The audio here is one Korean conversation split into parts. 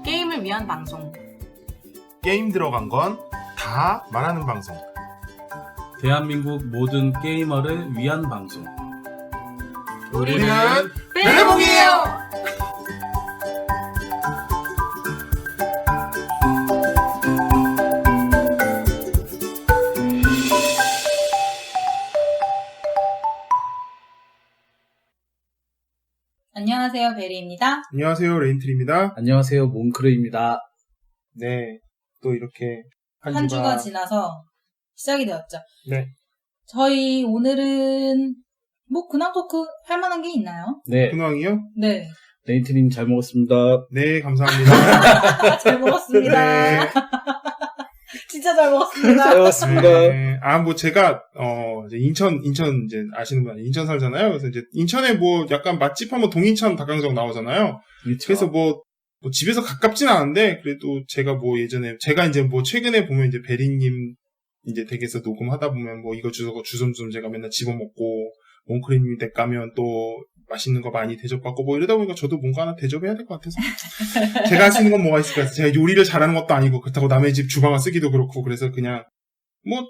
게임을 위한 방송. 게임 들어간 건 다 말하는 방송. 대한민국 모든 게이머를 위한 방송. 우리는 벨레봉이에요. 안녕하세요, 베리입니다. 안녕하세요, 레인트리입니다. 안녕하세요, 몽크르입니다. 네, 또 이렇게 한 주가 지나서 시작이 되었죠. 네. 저희 오늘은 뭐 근황 토크 할 만한 게 있나요? 네, 근황이요? 네. 레인트님 잘 먹었습니다. 네, 감사합니다. 잘 먹었습니다. 네. 진짜 잘 먹었습니다. 잘 먹었습니다. 네. 뭐 제가 이제 인천 이제 아시는 분 인천 살잖아요. 그래서 이제 인천에 뭐 약간 맛집 하면 동인천 닭강정 나오잖아요. 그렇죠. 그래서 뭐 집에서 가깝진 않은데 그래도 제가 뭐 예전에 제가 이제 뭐 최근에 보면 이제 베리님 이제 댁에서 녹음하다 보면 뭐 이거 저거 주섬주섬 제가 맨날 집어먹고 몽크리님 댁 가면 또 맛있는 거 많이 대접받고 뭐 이러다 보니까 저도 뭔가 하나 대접해야 될 것 같아서 제가 할 수 있는 건 뭐가 있을까 해서 제가 요리를 잘하는 것도 아니고 그렇다고 남의 집 주방을 쓰기도 그렇고 그래서 그냥 뭐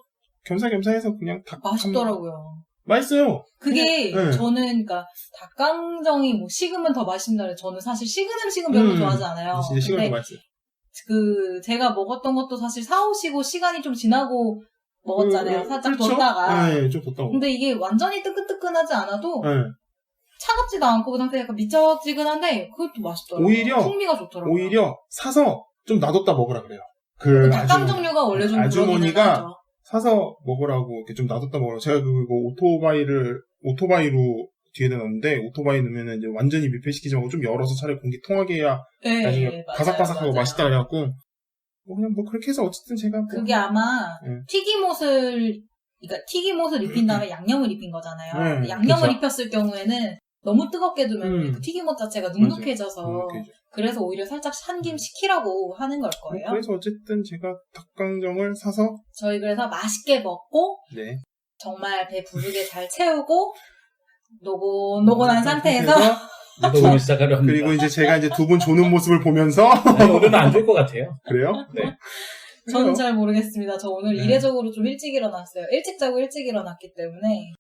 겸사겸사해서 그냥 닭 맛있더라고요. 맛있어요. 그게 네. 저는 그러니까 닭강정이 뭐 식으면 더 맛있는데 저는 사실 식은 음식은 별로 좋아하지 않아요. 진짜 식은 거 근데 맛있어요. 제가 먹었던 것도 사실 사오시고 시간이 좀 지나고 먹었잖아요. 살짝 그렇죠? 뒀다가. 네, 좀 뒀다가. 근데 이게 완전히 뜨끈뜨끈하지 않아도 네. 차갑지도 않고 그 상태 약간 미적지근한데 그것도 맛있더라고요. 오히려 풍미가 좋더라고요. 오히려 사서 좀 놔뒀다 먹으라 그래요. 그 닭강정류가 원래 좀 아주머니가 그러긴 하죠. 사서 먹으라고 이렇게 좀 놔뒀다 먹으라고. 제가 그거 오토바이로 뒤에다 넣었는데 오토바이 넣으면 이제 완전히 밀폐시키지 말고 좀 열어서 차라리 공기 통하게 해야 네, 나중에 맞아요, 바삭바삭하고 맞아요. 맛있다 그래갖고 그냥 뭐 그렇게 해서 어쨌든 제가 뭐 그게 아마 네. 튀김옷을 입힌 다음에 양념을 입힌 거잖아요. 네, 근데 양념을 그쵸. 입혔을 경우에는 너무 뜨겁게 두면 그 튀김옷 자체가 눅눅해져서 눅눅해져. 그래서 오히려 살짝 한김 식히라고 하는 걸 거예요. 그래서 어쨌든 제가 닭강정을 사서 저희 그래서 맛있게 먹고 네. 정말 배 부르게 잘 채우고 노곤노곤한 상태에서 녹음을 시작하려 합니다. 그리고 이제 제가 이제 두 분 조는 모습을 보면서 아니, 오늘은 안 될 것 같아요. 그래요? 네. 저는 잘 모르겠습니다. 저 오늘 네. 이례적으로 좀 일찍 일어났어요. 일찍 자고 일찍 일어났기 때문에.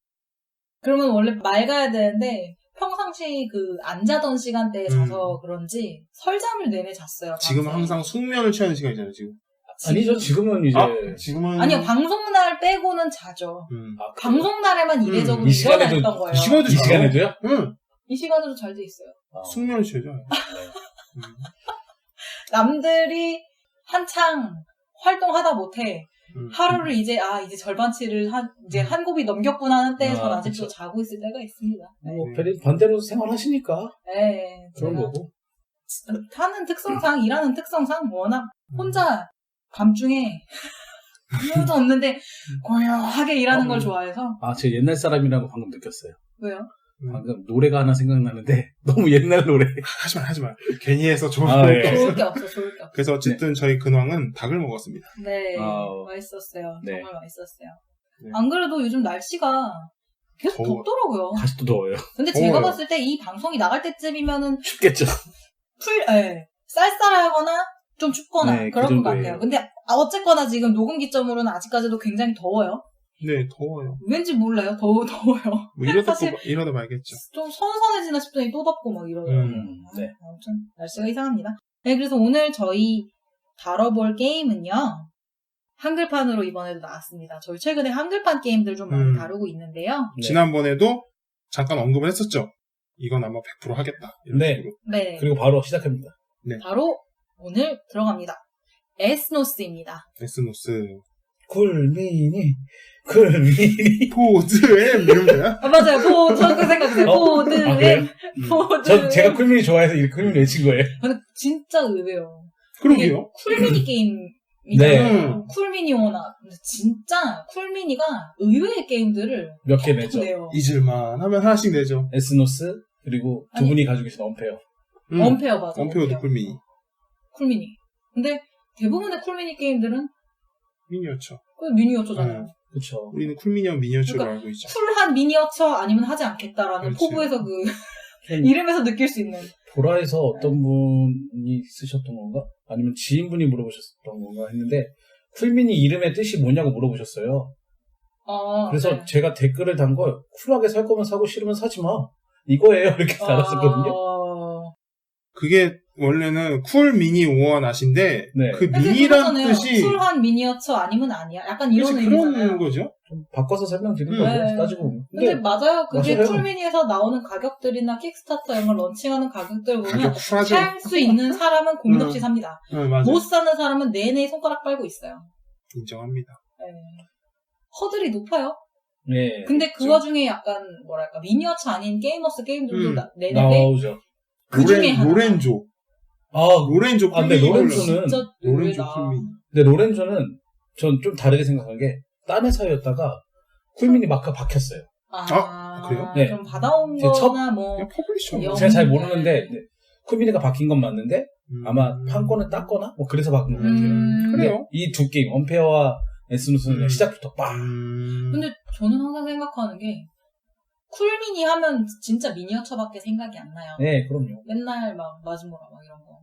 그러면 원래 맑아야 되는데 평상시 안 자던 시간대에 자서 그런지 설잠을 내내 잤어요. 지금 밤새. 항상 숙면을 취하는 시간이잖아요, 지금. 아니죠, 지금은 이제. 지금은. 아니요, 방송날 빼고는 자죠. 아, 방송날에만 이례적으로 이 시간에도- 일어났던 거예요. 이 시간에도 이 시간에도요? 응. 이 시간에도 잘 돼 있어요. 숙면을 취하죠. 남들이 한창 활동하다 못해 하루를 이제 절반치를 이제 한 곱이 넘겼구나 하는 때에 전 아직도 그쵸. 자고 있을 때가 있습니다. 뭐, 반대로 생활하시니까. 네. 그런 제가 거고. 하는 특성상, 일하는 특성상 워낙 혼자 밤중에 아무도 없는데 고요하게 일하는 걸 좋아해서. 아, 제가 옛날 사람이라고 방금 느꼈어요. 왜요? 방금 노래가 하나 생각나는데, 너무 옛날 노래. 하지 마. 괜히 해서 좋을 아, 예. 게 없어. 좋을 게 없어, 좋을 게 없어. 그래서 어쨌든 저희 근황은 닭을 먹었습니다. 네, 아우. 맛있었어요. 네. 정말 맛있었어요. 네. 안 그래도 요즘 날씨가 계속 더워. 덥더라고요. 다시 또 더워요. 근데 제가 더워요. 봤을 때 이 방송이 나갈 때쯤이면은 춥겠죠. 쌀쌀하거나 좀 춥거나 네, 그럴 그 것 정도예요. 같아요. 근데 어쨌거나 지금 녹음 기점으로는 아직까지도 굉장히 더워요. 네, 더워요. 왠지 몰라요. 더워요. 뭐 이러다 사실- 또 이러다 말겠죠. 좀 선선해지나 싶더니 또 덥고 막 이러더라고요. 네. 아무튼 날씨가 이상합니다. 네, 그래서 오늘 저희 다뤄볼 게임은요. 한글판으로 이번에도 나왔습니다. 저희 최근에 한글판 게임들 좀 많이 다루고 있는데요. 네. 지난번에도 잠깐 언급을 했었죠. 이건 아마 100% 하겠다. 이런 네. 식으로. 네, 그리고 바로 시작합니다. 바로 오늘 들어갑니다. 에스노스입니다. 에스노스. 쿨미니. 포즈 M 이러면 돼요? 아, 맞아요. 저도 그 생각했어요. 포드, 아, 그래요? 포드. 제가 쿨미니 좋아해서 이 쿨미니 외친 거예요. 근데 진짜 의외요. 그러게요. 쿨미니 게임이잖아요. 네. 쿨미니 원화. 근데 진짜 쿨미니가 의외의 게임들을 몇 개 내죠. 내요. 잊을만 하면 하나씩 내죠. 에스노스, 그리고 두 아니. 분이 가지고 계신 언페어. 원페어 맞아. 원표도 꿀미. 쿨미니. 근데 대부분의 쿨미니 게임들은 미니어처. 그 미니어처잖아요. 그쵸. 우리는 쿨미니어 미니어처로 그러니까 알고 있죠. 쿨한 미니어처 아니면 하지 않겠다라는 그렇지. 포부에서 그 이름에서 느낄 수 있는. 보라에서 어떤 분이 쓰셨던 건가? 아니면 지인분이 물어보셨던 건가 했는데 쿨미니 이름의 뜻이 뭐냐고 물어보셨어요. 그래서 네. 제가 댓글을 단 거 쿨하게 살 거면 사고 싫으면 사지 마. 이거예요. 이렇게 달았었거든요. 그게 원래는 쿨 미니 오어 낫인데 네. 그 그게 미니란 그거잖아요. 뜻이 쿨한 미니어처 아니면 아니야. 약간 이런 그래서 의미잖아요. 그런 거죠. 좀 바꿔서 설명드린 네. 거예요. 따지고 보면. 근데 맞아요. 그게 맞아요. 쿨미니에서 나오는 가격들이나 킥스타터 이런 걸 런칭하는 가격들 보면 가격 쿨하죠. 살 수 있는 사람은 고민 없이 삽니다. 맞아요. 못 사는 사람은 내내 손가락 빨고 있어요. 인정합니다. 네. 허들이 높아요. 네. 근데 그 그렇죠. 와중에 약간 뭐랄까 미니어처 아닌 게이머스 게임들도 내는데 나오죠. 그 중에 하나. 로렌조. 아, 로렌조 아, 근데 쿨미니 로렌조는 진짜 로렌조 의외다. 쿨미니. 근데 로렌조는 전 좀 다르게 생각한 게 딴 회사였다가 쿨미니 마크가 박혔어요. 그래요? 네. 좀 받아온 제 첫- 거나 뭐 그냥 퍼블리셔. 영- 제가 잘 모르는데 네. 쿨미니가 바뀐 건 맞는데 아마 음. 판권을 땄거나 뭐 그래서 바꾼 것 같아요. 그래요? 이 두 게임 언페어와 에스누스는 시작부터 빵. 근데 저는 항상 생각하는 게 쿨미니 하면 진짜 미니어처밖에 생각이 안 나요. 네, 그럼요. 맨날 막 마즈모라 막 이런 거.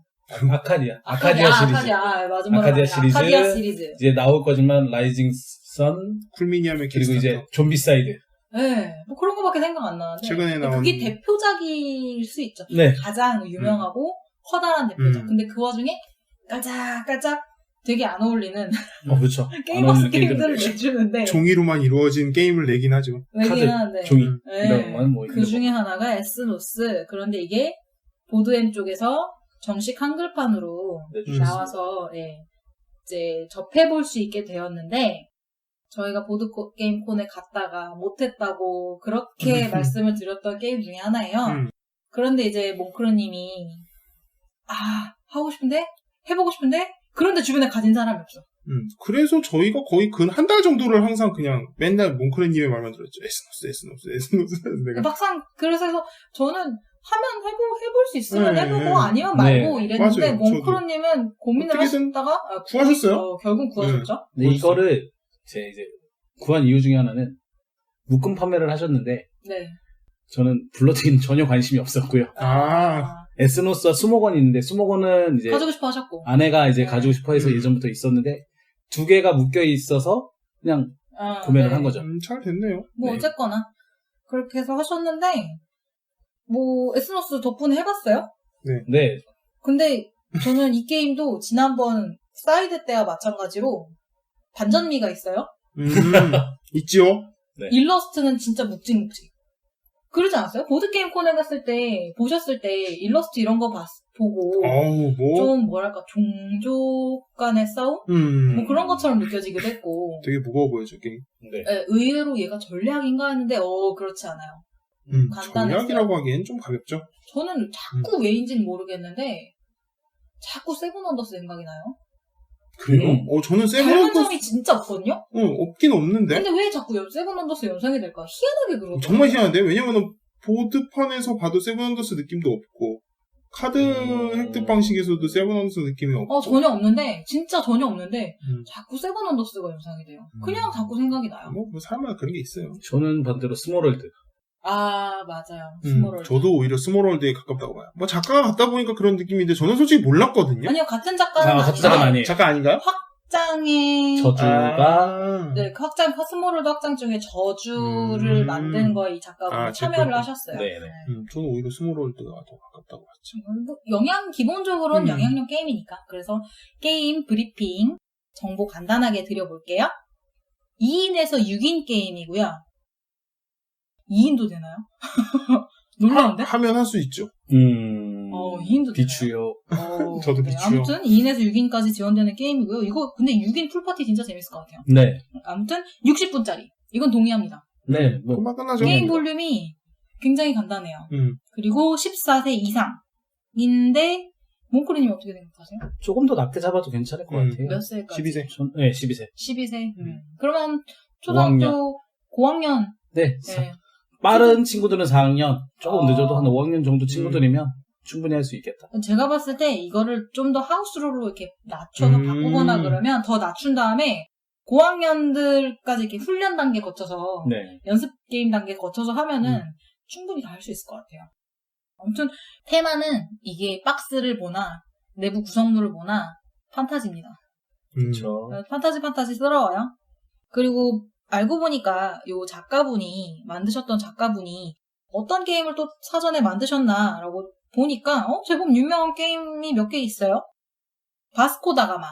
아카디아 시리즈. 아카디아, 마즈모라 아카디아 말고 시리즈. 아카디아 시리즈. 이제 나올 거지만 라이징 선 쿨미니 하면 그리고 킥스타터. 이제 좀비 사이드. 네, 뭐 그런 거밖에 생각 안 나는데. 최근에 나온 그게 대표작일 수 있죠. 네. 가장 유명하고 커다란 대표작. 음. 근데 그 와중에 깔짝깔짝 되게 안 어울리는 그렇죠. 게이머스 어울리는 게임들을 게임들. 내주는데. 종이로만 이루어진 게임을 내긴 하죠. 왜긴 카드, 하는데. 종이 네. 이런 건 뭐. 그 중에 하나가 에스노스. 그런데 이게 보드엠 쪽에서 정식 한글판으로 내주셨습니다. 나와서 예, 이제 접해볼 수 있게 되었는데 저희가 보드게임 콘에 갔다가 못했다고 그렇게 말씀을 드렸던 게임 중에 하나예요. 그런데 이제 몽크르님이 하고 싶은데? 해보고 싶은데? 그런데 주변에 가진 사람이 없어. 그래서 저희가 거의 근 한 달 정도를 항상 그냥 맨날 몽크레님의 말만 들었죠. 에스노스. 내가. 막상 그래서 저는 하면 해볼 수 있으면 네, 해보고 네. 아니면 말고 네. 이랬는데 맞아요. 몽크로님은 고민을 어떻게든 하셨다가 구하셨어요? 결국 구하셨죠. 근데 이거를 제 이제 구한 이유 중에 하나는 묶음 판매를 하셨는데 네. 저는 블러드에는 전혀 관심이 없었고요. 에스노스와 수모건이 있는데 수모건은 이제 가지고 싶어 하셨고. 아내가 이제 네. 가지고 싶어 해서 예전부터 있었는데 두 개가 묶여 있어서 그냥 구매를 한 거죠. 잘 됐네요. 뭐 네. 어쨌거나 그렇게 해서 하셨는데 뭐 에스노스 덕분에 해봤어요. 네. 근데 저는 이 게임도 지난번 사이드 때와 마찬가지로 반전미가 있어요. 있지요? 네. 일러스트는 진짜 묵직묵직. 그러지 않았어요? 보드게임 코너에 갔을 때, 보셨을 때, 일러스트 이런 거 보고, 어우, 뭐. 좀, 뭐랄까, 종족 간의 싸움? 뭐 그런 것처럼 느껴지기도 했고, 되게 무거워 보여요, 게임. 네. 예, 의외로 얘가 전략인가 했는데, 그렇지 않아요. 간단했어요. 전략이라고 하기엔 좀 가볍죠. 저는 자꾸 왜인지는 모르겠는데, 자꾸 세븐 원더스 생각이 나요. 그래요? 저는 세븐 닮은 원더스, 점이 진짜 없거든요? 없긴 없는데? 근데 왜 자꾸 세븐 원더스 연상이 될까? 희한하게 그러더라고요. 정말 희한한데? 왜냐면은, 보드판에서 봐도 세븐 원더스 느낌도 없고, 카드 획득 방식에서도 세븐 원더스 느낌이 없고. 전혀 없는데, 진짜 전혀 없는데, 음. 자꾸 세븐 원더스가 연상이 돼요. 그냥 자꾸 생각이 나요. 뭐 사람마다 그런 게 있어요. 저는 반대로 스몰월드. 맞아요. 스몰월드. 저도 오히려 스몰월드에 가깝다고 봐요. 뭐 작가가 갖다 보니까 그런 느낌인데 저는 솔직히 몰랐거든요. 아니요, 같은 작가는 같은 작가는 아니에요. 작가 아닌가요? 확장의 저주가 네, 스몰월드 확장 중에 저주를 만든 거에 이 작가가 참여를 제품. 하셨어요. 네네. 저는 오히려 스몰월드가 더 가깝다고 봤죠. 뭐 기본적으로는 음. 영향력 게임이니까. 그래서 게임 브리핑 정보 간단하게 드려볼게요. 2인에서 6인 게임이고요. 2인도 되나요? 놀라운데? 하면 할 수 있죠. 2인도 되나요? 비추요. 저도 네, 비추요. 아무튼 2인에서 6인까지 지원되는 게임이고요. 이거 근데 6인 풀파티 진짜 재밌을 것 같아요. 네. 아무튼 60분짜리. 이건 동의합니다. 네. 뭐 금방 끝나죠. 게임 볼륨이 굉장히 간단해요. 그리고 14세 이상인데 몽크리님 어떻게 생각하세요? 조금 더 낮게 잡아도 괜찮을 것 같아요. 몇 세까지? 12세. 네, 12세. 12세. 그러면 초등학교 고학년. 네. 네. 빠른 친구들은 4학년, 조금 늦어도 한 5학년 정도 친구들이면 충분히 할 수 있겠다. 제가 봤을 때 이거를 좀 더 하우스룰로 이렇게 낮춰서 바꾸거나 그러면 더 낮춘 다음에 고학년들까지 이렇게 훈련 단계 거쳐서 네. 연습 게임 단계 거쳐서 하면은 충분히 다 할 수 있을 것 같아요. 아무튼 테마는 이게 박스를 보나 내부 구성물을 보나 판타지입니다. 그렇죠. 판타지스러워요. 그리고 알고 보니까 요 만드셨던 작가분이 어떤 게임을 또 사전에 만드셨나라고 보니까 제법 유명한 게임이 몇 개 있어요. 바스코 다가마.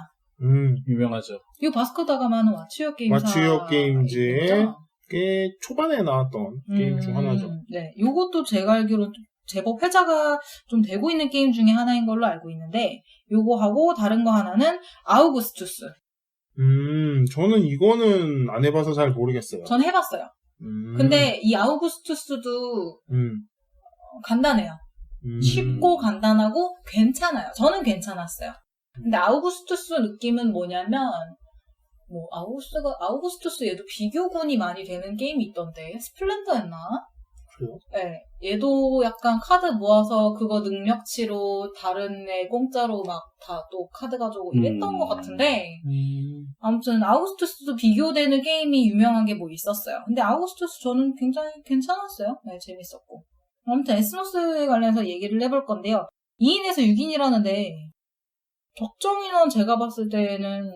유명하죠. 이 바스코 다가마는 왓츠요 게임사. 왓츠요 게임즈의 꽤 초반에 나왔던 게임 중 하나죠. 네, 요것도 제가 알기로 제법 회자가 좀 되고 있는 게임 중에 하나인 걸로 알고 있는데 요거하고 다른 거 하나는 아우구스투스. 저는 이거는 안 해봐서 잘 모르겠어요. 전 해봤어요. 근데 이 아우구스투스도 간단해요. 쉽고 간단하고 괜찮아요. 저는 괜찮았어요. 근데 아우구스투스 느낌은 뭐냐면 아우구스투스 얘도 비교군이 많이 되는 게임이 있던데 스플렌더였나? 그래요? 네, 얘도 약간 카드 모아서 그거 능력치로 다른 애 공짜로 막 다 또 카드 가져오고 이랬던 것 같은데 아무튼 아우구스투스도 비교되는 게임이 유명한 게 뭐 있었어요. 근데 아우구스투스 저는 굉장히 괜찮았어요. 네, 재밌었고. 아무튼 에스노스에 관련해서 얘기를 해볼 건데요. 2인에서 6인이라는데 적정 인원 제가 봤을 때는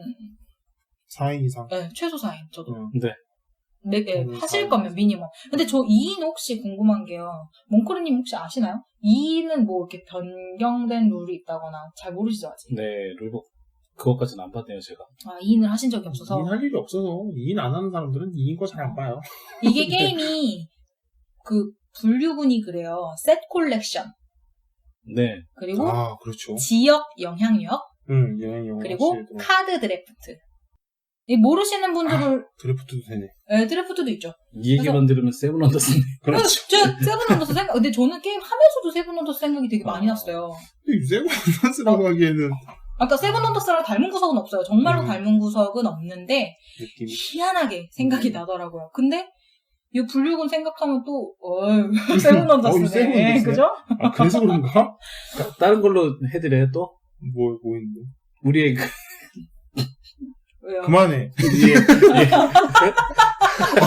4인 이상. 네, 최소 4인 저도. 네. 하실 거면 미니멈. 근데 저 2인 혹시 궁금한 게요. 몽크르님 혹시 아시나요? 2인은 뭐 이렇게 변경된 룰이 있다거나 잘 모르시죠 아직? 네, 룰북 그것까지는 안 봤네요 제가. 2인을 하신 적이 없어서. 2인 할 일이 없어서 2인 안 하는 사람들은 2인 거 잘 안 봐요. 이게 게임이 분류군이 그래요. 셋 콜렉션. 네. 그리고 그렇죠. 지역 영향력. 영향력. 그리고 카드 드래프트. 모르시는 분들을 드래프트도 되네. 네, 드래프트도 있죠. 이 얘기만 들으면 세븐 언더스네. 그렇죠. 세븐 언더스 근데 저는 게임 하면서도 세븐 언더스 생각이 되게 많이 났어요. 세븐 언더스라고 하기에는. 아까 세븐 언더스랑 닮은 구석은 없어요. 정말로 닮은 구석은 없는데 느낌. 희한하게 생각이 나더라고요. 근데 이 분류군 생각하면 또 세븐 언더스네. 그죠? 그래서 그런가? 다른 걸로 해드려요 또? 뭐 있는데? 우리의 왜요? 그만해.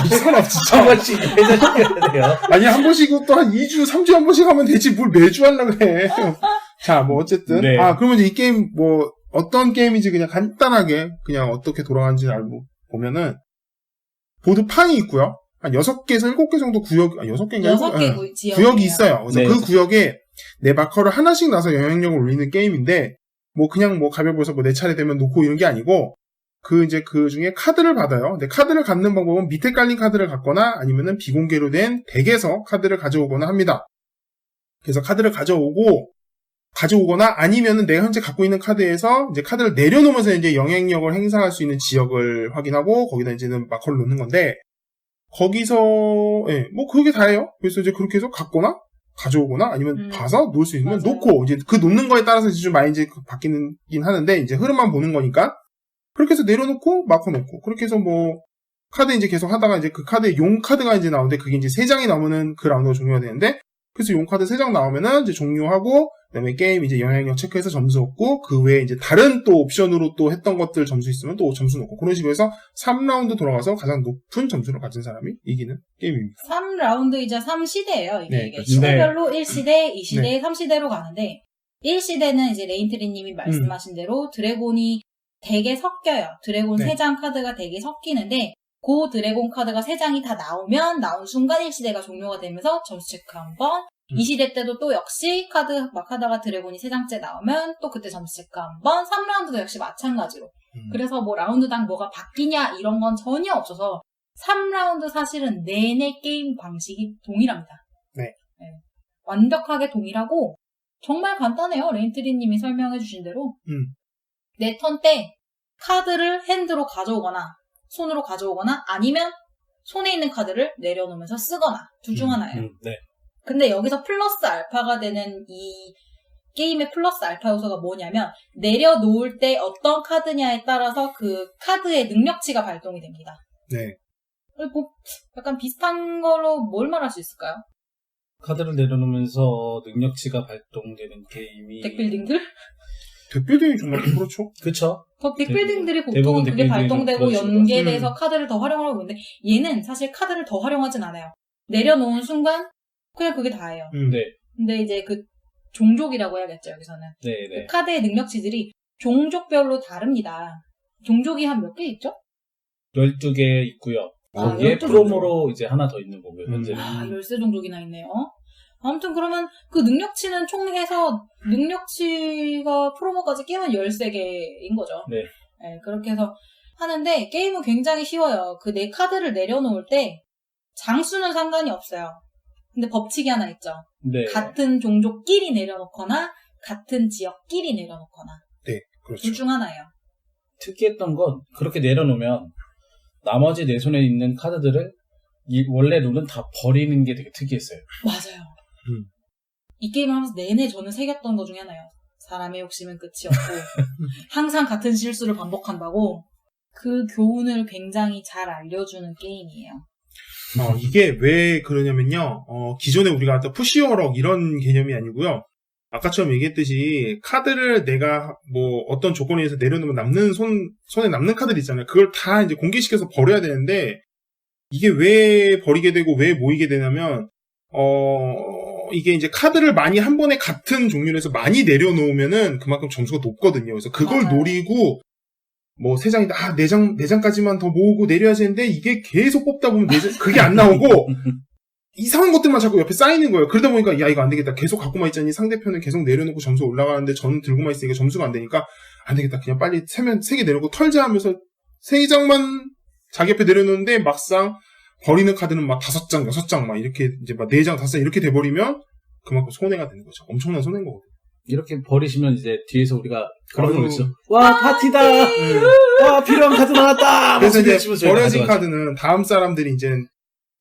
이 사람 진짜 한 번씩 회자시켜야 돼요. 아니, 한 번씩 또 한 2주, 3주에 한 번씩 하면 되지. 뭘 매주 하려고 그래. 자, 어쨌든. 네. 그러면 이제 이 게임, 어떤 게임인지 그냥 간단하게, 그냥 어떻게 돌아가는지 알고 보면은, 보드판이 있고요. 한 6개에서 7개 정도 6개인가요? 6개 구역이 있어요. 그래서 네. 그 구역에 내 마커를 하나씩 놔서 영향력을 올리는 게임인데, 그냥 가벼워서 내 차례 되면 놓고 이런 게 아니고, 그 중에 카드를 받아요. 근데 카드를 갖는 방법은 밑에 깔린 카드를 갖거나 아니면은 비공개로 된 덱에서 카드를 가져오거나 합니다. 그래서 카드를 가져오거나 아니면은 내가 현재 갖고 있는 카드에서 이제 카드를 내려놓으면서 이제 영향력을 행사할 수 있는 지역을 확인하고 거기다 이제는 마커를 놓는 건데 거기서 그게 다예요. 그래서 이제 그렇게 해서 갖거나 가져오거나 아니면 봐서 놓을 수 있으면 맞아요. 놓고 이제 그 놓는 거에 따라서 이제 좀 많이 이제 바뀌긴 하는데 이제 흐름만 보는 거니까 그렇게 해서 내려놓고 마커 놓고 그렇게 해서 카드 이제 계속 하다가 이제 그 카드에 용 카드가 이제 나오는데 그게 이제 3장이 나오면은 그 라운드가 종료가 되는데 그래서 용 카드 3장 나오면은 이제 종료하고 그다음에 게임 이제 영향력 체크해서 점수 얻고 그 외에 이제 다른 또 옵션으로 또 했던 것들 점수 있으면 또 점수 넣고 그런 식으로 해서 3라운드 돌아가서 가장 높은 점수를 가진 사람이 이기는 게임입니다. 3라운드이자 3시대예요. 이게 그렇죠. 시대별로 1시대, 2시대, 네. 3시대로 가는데 1시대는 이제 레인트리님이 말씀하신 대로 드래곤이 덱에 섞여요. 드래곤 네. 3장 카드가 덱에 섞이는데 그 드래곤 카드가 3장이 다 나온 순간 1시대가 종료가 되면서 점수 체크 한번 2시대 때도 또 역시 카드 막 하다가 드래곤이 3장째 나오면 또 그때 점수 체크 한번 3라운드도 역시 마찬가지로 그래서 라운드당 뭐가 바뀌냐 이런 건 전혀 없어서 3라운드 사실은 내내 게임 방식이 동일합니다. 네. 완벽하게 동일하고 정말 간단해요. 레인트리님이 설명해 주신 대로 내 턴 때 카드를 핸드로 가져오거나 손으로 가져오거나 아니면 손에 있는 카드를 내려놓으면서 쓰거나 둘 중 하나예요. 네. 근데 여기서 플러스 알파가 되는 이 게임의 플러스 알파 요소가 뭐냐면 내려놓을 때 어떤 카드냐에 따라서 그 카드의 능력치가 발동이 됩니다. 네. 약간 비슷한 걸로 뭘 말할 수 있을까요? 카드를 내려놓으면서 능력치가 발동되는 게임이 덱빌딩들? 덱빌딩이 정말 그렇죠. 그쵸? 덱빌딩들이 대부분 보통 그게 덱빌딩은 발동되고 그런 식으로 연계돼서 카드를 더 활용하고 있는데 얘는 사실 카드를 더 활용하진 않아요. 내려놓은 순간 그냥 그게 다예요. 네. 근데 이제 그 종족이라고 해야겠죠, 여기서는. 네네. 그 카드의 능력치들이 종족별로 다릅니다. 종족이 한 몇 개 있죠? 12개 있고요. 아, 거기에 12 프로모로 이제 하나 더 있는 거고요, 현재는. 13종족이나 있네요. 아무튼 그러면 그 능력치는 총 해서 능력치가 프로모까지 끼면 13개인 거죠. 네. 네, 그렇게 해서 하는데 게임은 굉장히 쉬워요. 그 내 카드를 내려놓을 때 장수는 상관이 없어요. 근데 법칙이 하나 있죠. 네. 같은 종족끼리 내려놓거나 같은 지역끼리 내려놓거나 네, 그렇죠. 둘 중 하나예요. 특이했던 건 그렇게 내려놓으면 나머지 내 손에 있는 카드들을 원래 룰은 다 버리는 게 되게 특이했어요. 맞아요. 이 게임을 하면서 내내 저는 새겼던 것 중에 하나예요. 사람의 욕심은 끝이 없고 항상 같은 실수를 반복한다고 그 교훈을 굉장히 잘 알려주는 게임이에요. 이게 왜 그러냐면요. 기존에 우리가 했던 푸시어럭 이런 개념이 아니고요. 아까처럼 얘기했듯이 카드를 내가 뭐 어떤 조건에 의해서 내려놓으면 남는 손에 남는 카드들 있잖아요. 그걸 다 이제 공개시켜서 버려야 되는데 이게 왜 버리게 되고 왜 모이게 되냐면 이게 이제 카드를 많이 한 번에 같은 종류로 해서 많이 내려놓으면은 그만큼 점수가 높거든요. 그래서 그걸 맞아요. 노리고 뭐 3장이다. 4장까지만 더 모으고 내려야지 했는데 이게 계속 뽑다 보면 그게 안 나오고 이상한 것들만 자꾸 옆에 쌓이는 거예요. 그러다 보니까 야 이거 안 되겠다. 계속 갖고만 있자니 상대편은 계속 내려놓고 점수 올라가는데 저는 들고만 있으니까 점수가 안 되니까 안 되겠다. 그냥 빨리 3개 내려놓고 털자 하면서 3장만 자기 옆에 내려놓는데 막상 버리는 카드는 막 5장, 6장 막 이렇게 이제 막 4장, 5장 이렇게 돼버리면 그만큼 손해가 되는 거죠. 엄청난 손해인 거거든요. 이렇게 버리시면 이제 뒤에서 우리가 그런 거 아유. 있어. 와, 파티다! 와, 필요한 카드 나왔다! 그래서 이제 치면서 저희가 버려진 가져가죠. 카드는 다음 사람들이 이제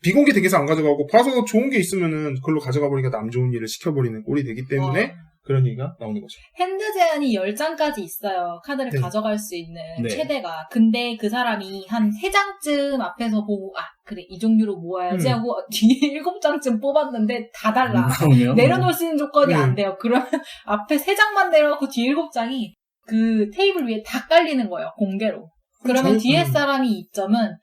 비공개 덱에서 안 가져가고 봐서 좋은 게 있으면은 그걸로 가져가 버리니까 남 좋은 일을 시켜버리는 꼴이 되기 때문에 그런 얘기가 나오는 거죠. 핸드 제한이 10장까지 있어요. 카드를 네. 가져갈 수 있는 네. 최대가. 근데 그 사람이 한 3장쯤 앞에서 보고 그래 이 종류로 모아야지 하고 뒤에 7장쯤 뽑았는데 다 달라. 나오면 내려놓을 수 있는 조건이 네. 안 돼요. 그러면 앞에 3장만 내려놓고 뒤에 7장이 그 테이블 위에 다 깔리는 거예요. 공개로. 그러면 뒤에 사람이 이점은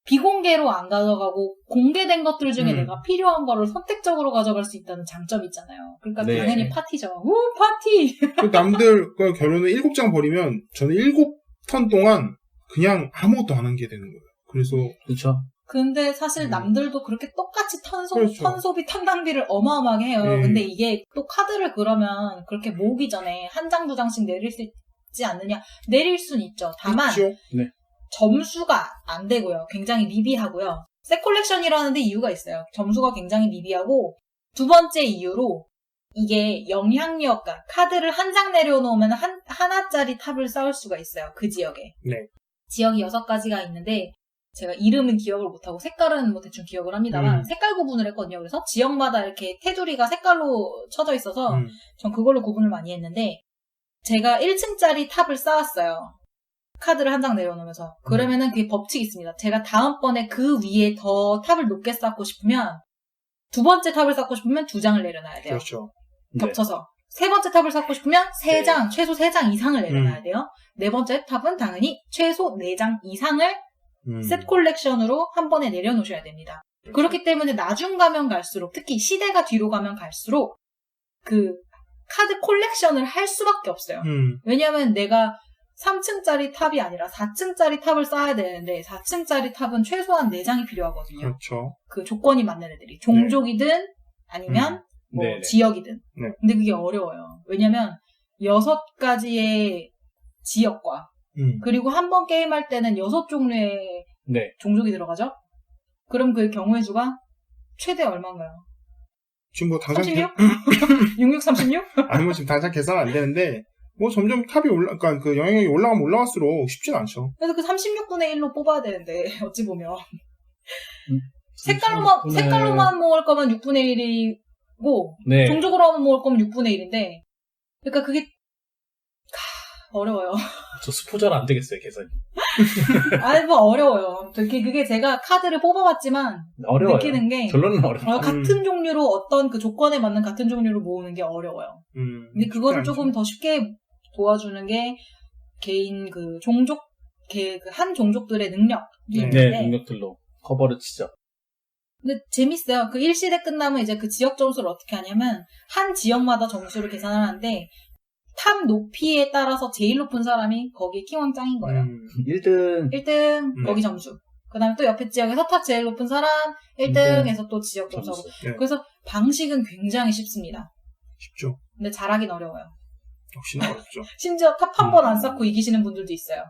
비공개로 안 가져가고 공개된 것들 중에 내가 필요한 거를 선택적으로 가져갈 수 있다는 장점이 있잖아요. 그러니까 네. 당연히 파티죠. 우 파티! 그 남들 결혼을 7장 버리면 저는 7턴 동안 그냥 아무것도 안 한 게 되는 거예요. 그래서 그렇죠. 근데 사실 남들도 그렇게 똑같이 그렇죠. 턴소비, 턴낭비를 어마어마하게 해요. 네. 근데 이게 또 카드를 그러면 그렇게 모으기 전에 한 장, 2장씩 내릴 수 있지 않느냐? 내릴 순 있죠. 다만 있죠. 네. 점수가 안 되고요. 굉장히 미비하고요. 색 콜렉션이라는데 이유가 있어요. 점수가 굉장히 미비하고 두 번째 이유로 이게 영향력, 그러니까 카드를 한 장 내려놓으면 하나짜리 탑을 쌓을 수가 있어요. 그 지역에. 네. 지역이 6가지가 있는데 제가 이름은 기억을 못하고 색깔은 뭐 대충 기억을 합니다만 색깔 구분을 했거든요. 그래서 지역마다 이렇게 테두리가 색깔로 쳐져 있어서 전 그걸로 구분을 많이 했는데 제가 1층짜리 탑을 쌓았어요. 카드를 한 장 내려놓으면서. 그러면은 그게 법칙이 있습니다. 제가 다음번에 그 위에 더 탑을 높게 쌓고 싶으면 두 번째 탑을 쌓고 싶으면 2장을 내려놔야 돼요. 그렇죠. 겹쳐서. 세 번째 탑을 쌓고 싶으면 3장, 최소 3장 이상을 내려놔야 돼요. 네 번째 탑은 당연히 최소 4장 이상을 셋 콜렉션으로 한 번에 내려놓으셔야 됩니다. 그렇기 때문에 나중 가면 갈수록, 특히 시대가 뒤로 가면 갈수록 그 카드 콜렉션을 할 수밖에 없어요. 왜냐하면 내가 3층짜리 탑이 아니라 4층짜리 탑을 쌓아야 되는데 4층짜리 탑은 최소한 4장이 필요하거든요. 그렇죠. 그 조건이 맞는 애들이. 종족이든 아니면 뭐 네네. 지역이든. 네. 근데 그게 어려워요. 왜냐면 6가지의 지역과 그리고 한 번 게임할 때는 6종류의 네. 종족이 들어가죠? 그럼 그 경우의 수가 최대 얼마인가요? 지금 뭐 당장 36? 6636? 아니 뭐 지금 당장 계산 안 되는데 뭐 점점 탑이 그러니까 그 영향력이 올라가면 올라갈수록 쉽진 않죠. 그래서 그 36분의 1로 뽑아야 되는데 어찌 보면 색깔로만 모을 거면 6분의 1이고 네. 종족으로만 모을 거면 6분의 1인데 그러니까 그게 어려워요. 저 스포자는 안 되겠어요, 계산이. 아니, 뭐, 어려워요. 그게 제가 카드를 뽑아봤지만, 어려워요. 느끼는 게, 결론은 어려워요. 같은 종류로 어떤 그 조건에 맞는 같은 종류로 모으는 게 어려워요. 근데 그거를 조금 더 쉽게 도와주는 게, 개인 그 종족, 한 종족들의 능력이 있는데, 네, 능력들로 커버를 치죠. 근데 재밌어요. 그 1시대 끝나면 이제 그 지역 점수를 어떻게 하냐면, 한 지역마다 점수를 계산을 하는데, 탑 높이에 따라서 제일 높은 사람이 거기에 킹왕짱인 거예요. 1등, 거기 점수. 그 다음에 또 옆에 지역에서 탑 제일 높은 사람, 1등에서 또 지역 점수하고. 네. 그래서 방식은 굉장히 쉽습니다. 쉽죠. 근데 잘하긴 어려워요. 역시나 어렵죠. 심지어 탑 한 번 안 쌓고 이기시는 분들도 있어요.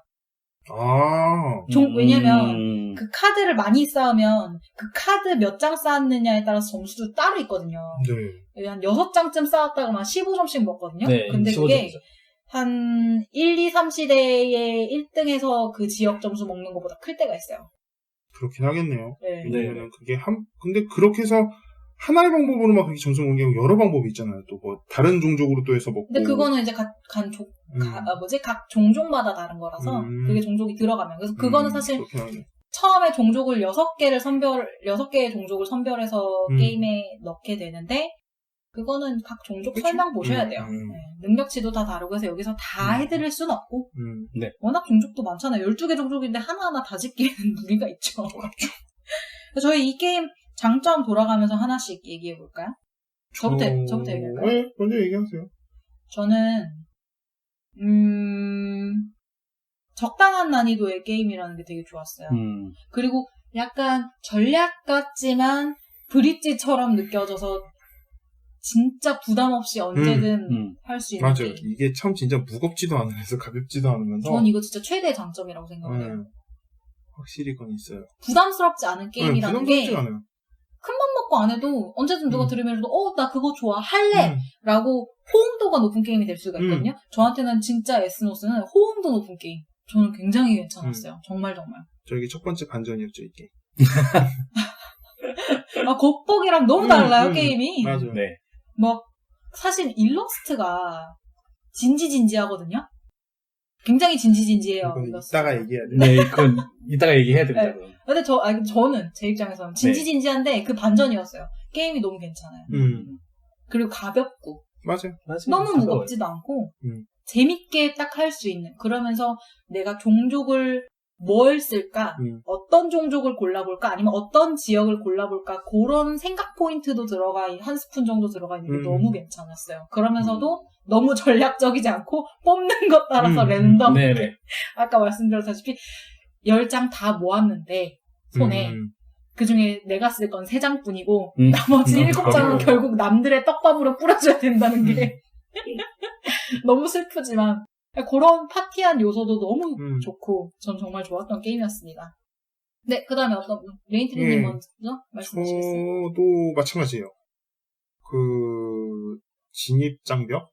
왜냐면 그 카드를 많이 쌓으면 그 카드 몇 장 쌓았느냐에 따라서 점수도 따로 있거든요. 네. 한 6장쯤 쌓았다 그러면 15점씩 먹거든요. 네, 근데 15점이죠. 그게 한 1, 2, 3시대의 1등에서 그 지역 점수 먹는 것보다 클 때가 있어요. 그렇긴 하겠네요. 네. 왜냐면은 그게 근데 그렇게 해서 하나의 방법으로만 그렇게 점수 먹는 게 아니고 여러 방법이 있잖아요. 또 뭐 다른 종족으로 또 해서 먹고. 근데 그거는 이제 각 종족마다 다른 거라서 그게 종족이 들어가면. 그래서 그거는 사실 처음에 종족을 6개의 종족을 선별해서 게임에 넣게 되는데 그거는 각 종족 그쵸? 설명 보셔야 돼요. 네. 능력치도 다 다르고 해서 여기서 다 해드릴 순 없고 네. 워낙 종족도 많잖아요. 12개 종족인데 하나하나 다 짓기에는 무리가 있죠. 저희 이 게임 장점 돌아가면서 하나씩 얘기해 볼까요? 저부터 얘기할까요? 네, 먼저 얘기하세요. 저는 적당한 난이도의 게임이라는 게 되게 좋았어요. 그리고 약간 전략 같지만 브릿지처럼 느껴져서 진짜 부담 없이 언제든 할 수 있는 맞아요. 게임. 이게 참 진짜 무겁지도 않으면서 가볍지도 않으면서 전 이거 진짜 최대의 장점이라고 생각을 해요. 확실히 그건 있어요. 부담스럽지 않은 게임이라는 게 부담스럽지 않아요. 큰맘 먹고 안 해도 언제든 누가 들으면 나 그거 좋아 할래 라고 호응도가 높은 게임이 될 수가 있거든요. 저한테는 진짜 에스노스는 호응도 높은 게임. 저는 굉장히 괜찮았어요. 정말. 저기 첫 번째 반전이었죠, 이게. 겉보기랑 너무 달라요, 게임이. 맞아요. 네. 사실 일러스트가 진지하거든요. 굉장히 진지해요. 이건 이따가 얘기해야 돼요. 네, 그건 이따가 얘기해야 됩니다. 네. 근데 저는 제 입장에서는 진지한데 그 반전이었어요. 게임이 너무 괜찮아요. 그리고 가볍고. 맞아요. 너무 무겁지도 않고 재밌게 딱 할 수 있는. 그러면서 내가 종족을 뭘 쓸까? 어떤 종족을 골라볼까? 아니면 어떤 지역을 골라볼까? 그런 생각 포인트도 한 스푼 정도 들어가 있는 게 너무 괜찮았어요. 그러면서도 너무 전략적이지 않고 뽑는 것 따라서 랜덤. 아까 말씀드렸다시피 10장 다 모았는데 손에 그중에 내가 쓸 건 3장뿐이고 나머지 7장은 결국 남들의 떡밥으로 뿌려줘야 된다는 게 너무 슬프지만 그런 파티한 요소도 너무 좋고 전 정말 좋았던 게임이었습니다. 네, 그 다음에 레인트리님 먼저 말씀하시겠어요? 저도 마찬가지예요. 진입장벽?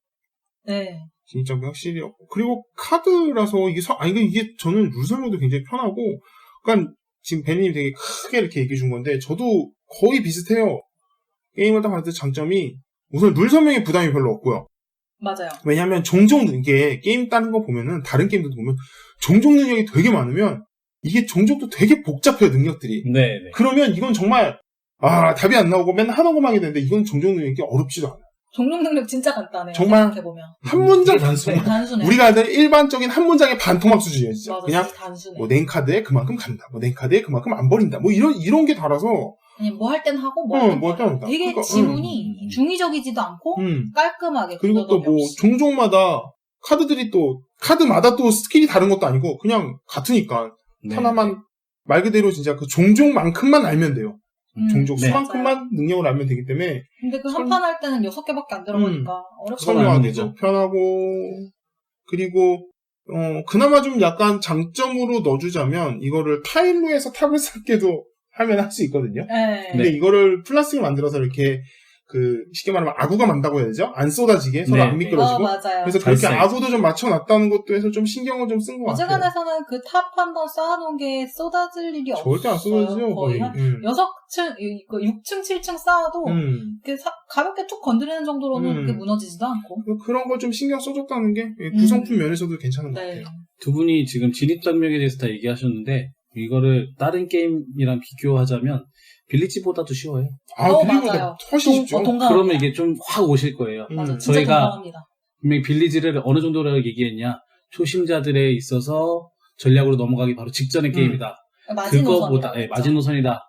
네. 진입장벽 확실히 없고. 그리고 카드라서 이게 저는 룰 설명도 굉장히 편하고, 그러니까 지금 베니님 되게 크게 이렇게 얘기해 준 건데, 저도 거의 비슷해요. 게임을 딱 봤을 때 장점이, 우선 룰 설명에 부담이 별로 없고요. 맞아요. 왜냐면 종종 이게 게임 다른 거 보면은 다른 게임들도 보면 종족 능력이 되게 많으면 이게 종족도 되게 복잡해요, 능력들이. 네. 그러면 이건 정말 답이 안 나오고 맨날 하던 것만 하게 되는데 이건 종족 능력이 어렵지도 않아요. 종족 능력 진짜 간단해요. 정말 생각해보면. 한 문장 단순해. 우리가 하는 일반적인 한 문장의 반토막 수준이에요, 진짜. 맞아, 그냥 진짜 단순해. 뭐 냉카드에 그만큼 간다. 뭐 냉카드에 그만큼 안 버린다. 뭐 이런 게 달아서 아니 뭐 할 땐 하고 뭐 할 땐 뭐 하고 되게 그러니까, 지문이 중의적이지도 않고 깔끔하게 그리고 또 뭐 종족마다 카드마다 또 스킬이 다른 것도 아니고 그냥 같으니까 하나만 말 그대로 진짜 그 종족만큼만 알면 돼요. 종족 수만큼만 능력을 알면 되기 때문에. 근데 그 한 판 할 때는 6개밖에 안 들어가니까 어렵죠. 설명하기도 편하고. 그리고 그나마 좀 약간 장점으로 넣어주자면 이거를 타일로 해서 탑을 쌓게도 하면 할 수 있거든요. 네. 근데 이거를 플라스틱을 만들어서 이렇게 쉽게 말하면 아구가 만다고 해야 되죠? 안 쏟아지게, 서로 안 미끄러지고. 맞아요. 그래서 그렇게 아구도 좀 맞춰놨다는 것도 해서 좀 신경을 좀 쓴 것 같아요. 어지간해서는 그 탑 한 번 쌓아놓은 게 쏟아질 일이 없어요. 절대 안 쏟아지죠. 거의 한 6층, 6층, 7층 쌓아도 가볍게 툭 건드리는 정도로는 그렇게 무너지지도 않고. 그런 걸 좀 신경 써줬다는 게 구성품 면에서도 괜찮은 것 같아요. 두 분이 지금 진입장벽에 대해서 다 얘기하셨는데 이거를 다른 게임이랑 비교하자면 빌리지보다도 쉬워요. 맞아요. 훨씬 쉽죠. 그러면 이게 좀 확 오실 거예요. 맞아, 진짜 동감합니다. 분명히 빌리지를 어느 정도라고 얘기했냐. 초심자들에 있어서 전략으로 넘어가기 바로 직전의 게임이다. 그거보다 마지노선이다.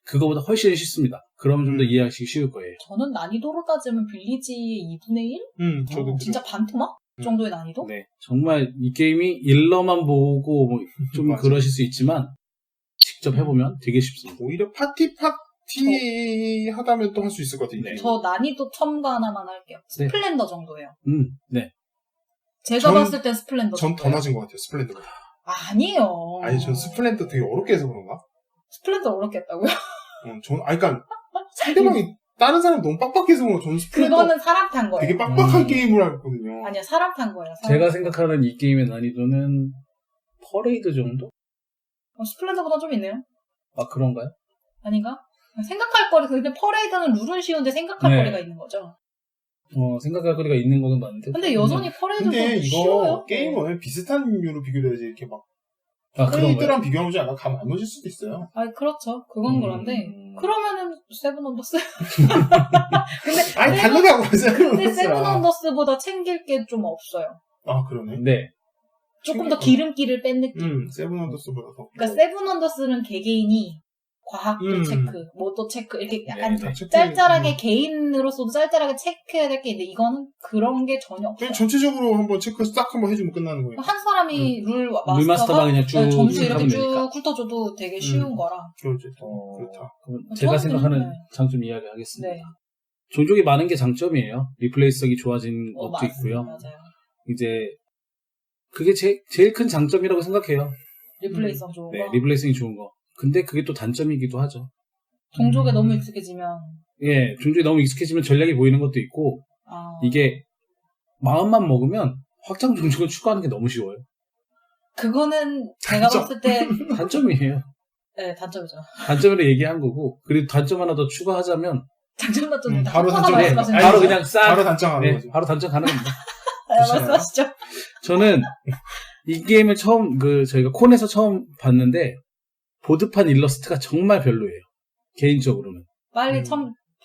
그거보다 훨씬 쉽습니다. 그러면 좀 더 이해하시기 쉬울 거예요. 저는 난이도로 따지면 빌리지의 2분의 1? 저도 진짜 반토막 정도의 난이도? 네, 정말 이 게임이 일러만 보고 뭐 좀 그러실 수 있지만 직접 해보면 되게 쉽습니다. 오히려 파티 하다면 또 할 수 있을 것 같아요. 네. 저 난이도 첨가 하나만 할게요. 스플렌더 정도예요. 네. 제가 봤을 땐 스플렌더 전 더 낮은 것 같아요, 스플렌더가. 아니에요. 아니, 전 스플렌더 되게 어렵게 해서 그런가? 스플렌더 어렵게 했다고요? 그러니까 상대방이 다른 사람 너무 빡빡해서 그런가? 저는 스플렌더 그거는 사람 탄 거예요. 되게 빡빡한 게임을 알거든요. 아니요, 사람 탄 거예요. 제가 생각하는 이 게임의 난이도는 퍼레이드 정도? 스플렌더보다 좀 있네요. 아, 그런가요? 아닌가? 생각할 거리, 근데 퍼레이드는 룰은 쉬운데 생각할 거리가 있는 거죠. 생각할 거리가 있는 거는 맞는데. 근데 여전히 퍼레이드는 근데 쉬워요. 이거 게임은 비슷한 류로 비교해야지 이렇게 막 아, 퍼레이드랑 비교하면 약간 감 안 오실 수도 있어요. 아, 그렇죠. 그건 그런데 그러면은 세븐 언더스. 근데 아니 다르다고 하잖아요. 근데 세븐 언더스보다 챙길 게 좀 없어요. 아, 그러네. 네. 조금 더 기름기를 뺀 느낌. 세븐 언더스보다 더. 그러니까 세븐 언더스는 개개인이 과학도 체크, 뭐또 체크, 이렇게 약간 체크, 짤짤하게 개인으로서도 짤짤하게 체크해야 될 게 있는데 이거는 그런 게 전혀 없어요. 그냥 전체적으로 한번 체크 싹 한번 해주면 끝나는 거예요. 한 사람이 룰 마스터가 그냥 쭉 점수 이렇게 쭉 되니까. 훑어줘도 되게 쉬운 거라. 그렇죠. 그렇다. 그럼 제가 생각하는 장점 이야기하겠습니다. 네. 종족이 많은 게 장점이에요. 리플레이성이 좋아진 것도 있고요. 맞아요. 이제 그게 제일 큰 장점이라고 생각해요. 리플레이성 좋은 거. 네, 리플레이성이 좋은 거. 근데 그게 또 단점이기도 하죠. 종족에 너무 익숙해지면. 예, 종족이 너무 익숙해지면 전략이 보이는 것도 있고, 이게 마음만 먹으면 확장 종족을 추가하는 게 너무 쉬워요. 그거는 제가 봤을 때 단점이에요. 네, 단점이죠. 단점으로 얘기한 거고, 그리고 단점 하나 더 추가하자면 장점 단점 바로 단점 바로 그냥 바로 단점 하는 거죠. 바로 단점 가는 겁니다. 말씀하시죠. 저는 이 게임을 저희가 콘에서 처음 봤는데 보드판 일러스트가 정말 별로예요. 개인적으로는. 빨리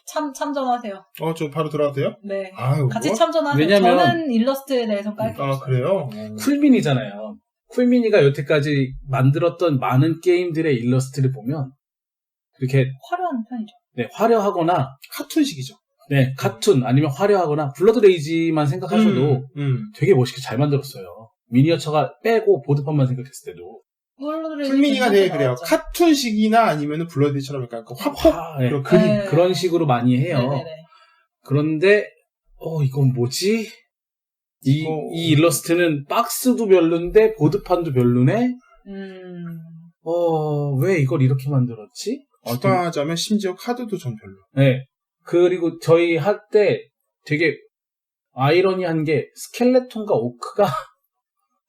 참전하세요. 저 바로 들어가도 돼요? 네. 아유, 같이 참전하세요. 왜냐면 저는 일러스트에 대해서 깔게 없어요. 그래요? 쿨민이잖아요. 쿨민이가 여태까지 만들었던 많은 게임들의 일러스트를 보면 이렇게 화려한 편이죠. 네, 화려하거나 카툰식이죠. 네, 카툰 아니면 화려하거나 블러드레이지만 생각하셔도 되게 멋있게 잘 만들었어요. 미니어처가 빼고 보드판만 생각했을 때도. 풀미니가 되게 그래요. 카툰식이나 아니면은 블러드처럼 약간 화폭 그런 그림 그런 식으로 많이 해요. 네네네. 그런데 이건 뭐지? 이 일러스트는 박스도 별론데 보드판도 별로네. 왜 이걸 이렇게 만들었지? 추가하자면 심지어 카드도 전 별로. 네. 그리고 저희 할 때 되게 아이러니한 게 스켈레톤과 오크가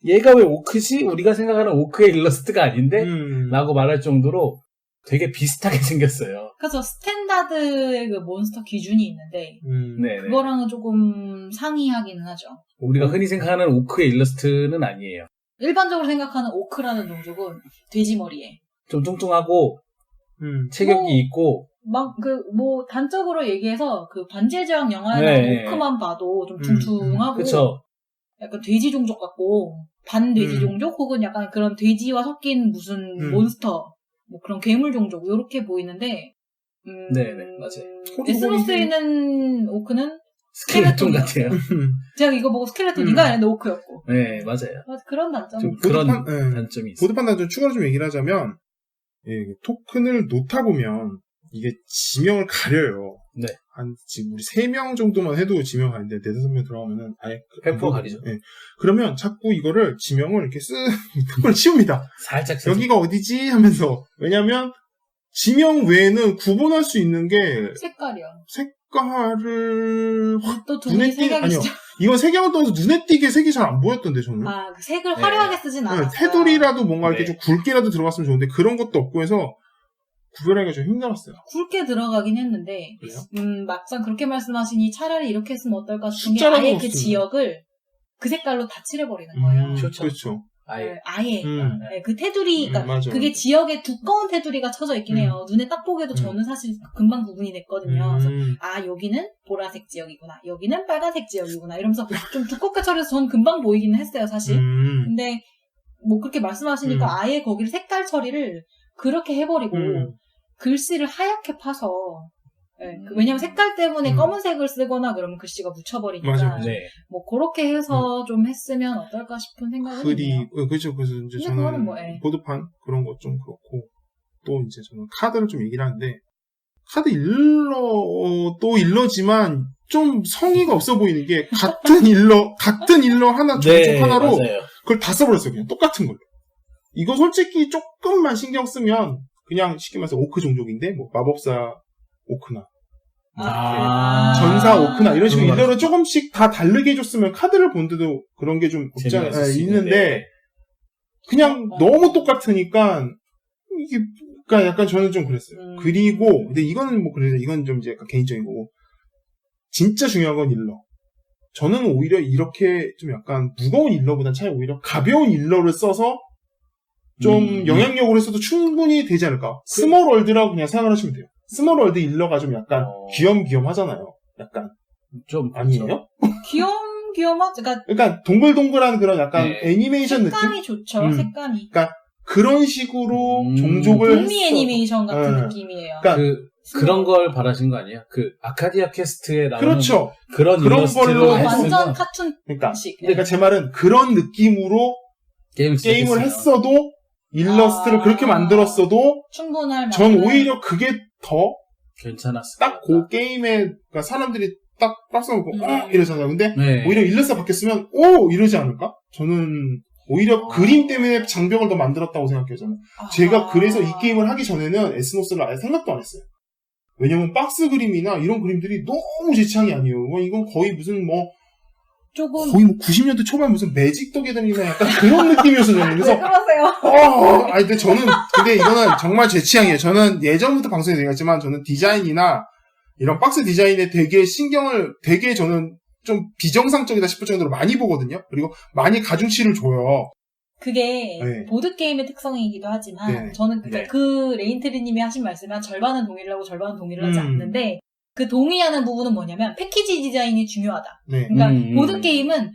얘가 왜 오크지? 우리가 생각하는 오크의 일러스트가 아닌데? 라고 말할 정도로 되게 비슷하게 생겼어요. 그래서 스탠다드의 그 몬스터 기준이 있는데 그거랑은 조금 상이하기는 하죠. 우리가 흔히 생각하는 오크의 일러스트는 아니에요. 일반적으로 생각하는 오크라는 종족은 돼지머리에 좀 뚱뚱하고 체격이 있고 단적으로 얘기해서 그 반지의 제왕 영화에는 오크만 봐도 좀 퉁퉁하고 그쵸. 약간 돼지 종족 같고 반 돼지 종족 혹은 약간 그런 돼지와 섞인 무슨 몬스터 뭐 그런 괴물 종족 이렇게 보이는데 네네 맞아요. 데스노스에 있는 오크는 스켈레톤 같아요. 제가 이거 보고 스켈레톤인가 했는데 오크였고. 네 맞아요. 그런 단점. 그런 단점이 있어요. 보드판 단점 추가로 좀 얘기를 하자면 토큰을 놓다 보면 이게 지명을 가려요. 네. 지금 우리 3명 정도만 해도 지명 가는데 4-5명 들어가면은 아예 100% 가리죠. 네. 그러면 자꾸 이거를 지명을 이렇게 토큰을 치웁니다. 살짝 여기가 어디지 하면서. 왜냐면 지명 외에는 구분할 수 있는 게 색깔을 또 두 눈에 분이 색약이시죠? 아니요. 이건 색양을 떠나서 눈에 띄게 색이 잘 안 보였던데 저는. 그 색을 화려하게 쓰진 않았어요. 테두리라도 뭔가 이렇게 좀 굵게라도 들어갔으면 좋은데 그런 것도 없고 해서 구별하기가 좀 힘들었어요. 굵게 들어가긴 했는데 그래요? 막상 그렇게 말씀하시니 차라리 이렇게 했으면 어떨까 싶은 게 숫자라도 아예 그 없습니다. 지역을 그 색깔로 다 칠해버리는 거예요. 그렇죠. 아예. 아예. 네, 그 테두리, 그러니까 맞아. 그게 지역에 두꺼운 테두리가 쳐져 있긴 해요. 눈에 딱 보기에도 저는 사실 금방 구분이 됐거든요. 그래서 여기는 보라색 지역이구나, 여기는 빨간색 지역이구나 이러면서 좀 두껍게 처리해서 저는 금방 보이기는 했어요, 사실. 근데 뭐 그렇게 말씀하시니까 아예 거기를 색깔 처리를 그렇게 해버리고 글씨를 하얗게 파서 네, 왜냐면 색깔 때문에 검은색을 쓰거나 그러면 글씨가 묻혀버리니까 맞아요. 네. 뭐 그렇게 해서 좀 했으면 어떨까 싶은 생각은 있네요. 그렇죠. 그래서 이제 근데 저는 그거는 뭐, 보드판 그런 것 좀 그렇고 또 이제 저는 카드를 좀 얘기를 하는데 카드 일러도 일러지만 좀 성의가 없어 보이는 게 같은 일러 하나 종족 하나로 맞아요. 그걸 다 써버렸어요. 그냥 똑같은 걸로. 이거 솔직히 조금만 신경 쓰면 그냥 쉽게 말해서 오크 종족인데 뭐 마법사 오크나 전사 오크나 이런 식으로 일러를 조금씩 다 다르게 해줬으면 카드를 본데도 그런 게 좀 있는데 그냥 너무 똑같으니까 이게 그러니까 약간 저는 좀 그랬어요. 그리고 근데 이거는 뭐 그래도 이건 좀 이제 약간 개인적인 거고 진짜 중요한 건 일러. 저는 오히려 이렇게 좀 약간 무거운 일러보다 차라리 오히려 가벼운 일러를 써서 좀 영향력으로 했어도 충분히 되지 않을까. 스몰 월드라고 그냥 생각을 하시면 돼요. 스몰 월드 일러가 좀 약간 귀염귀염 하잖아요. 약간. 좀. 아니에요? 귀염하죠. 그러니까 동글동글한 그런 약간 애니메이션 색감이 느낌? 좋죠, 색감이. 그러니까 그런 식으로 종족을 북미 애니메이션 같은 느낌이에요. 그러니까 그런 걸 바라신 거 아니에요? 그 아카디아 퀘스트에 나오는 그렇죠. 그런 일러스트로 완전 카툰식. 그러니까 제 말은 그런 느낌으로 게임을 했어도 일러스트를 그렇게 만들었어도 충분할 전 오히려 그게 더 괜찮았어요. 딱 그 게임에 그러니까 사람들이 딱 박스 놓고 이러잖아요. 근데 오히려 일러스트가 바뀌었으면 이러지 않을까? 저는 오히려 그림 때문에 장벽을 더 만들었다고 생각해요. 저는. 제가 그래서 이 게임을 하기 전에는 에스노스를 아예 생각도 안 했어요. 왜냐면 박스 그림이나 이런 그림들이 너무 제 취향이 아니에요. 이건 거의 무슨 거의 90년대 초반 무슨 매직 더 게더링이나 약간 그런 느낌이었어요. 그래서 왜 그러세요? 근데 이거는 정말 제 취향이에요. 저는 예전부터 방송에 얘기했지만 저는 디자인이나 이런 박스 디자인에 되게 저는 좀 비정상적이다 싶을 정도로 많이 보거든요. 그리고 많이 가중치를 줘요. 그게 보드게임의 특성이기도 하지만 저는 그 레인트리님이 하신 말씀은 절반은 동의를 하고 절반은 동의를 하지 않는데 그 동의하는 부분은 뭐냐면 패키지 디자인이 중요하다. 그러니까 보드게임은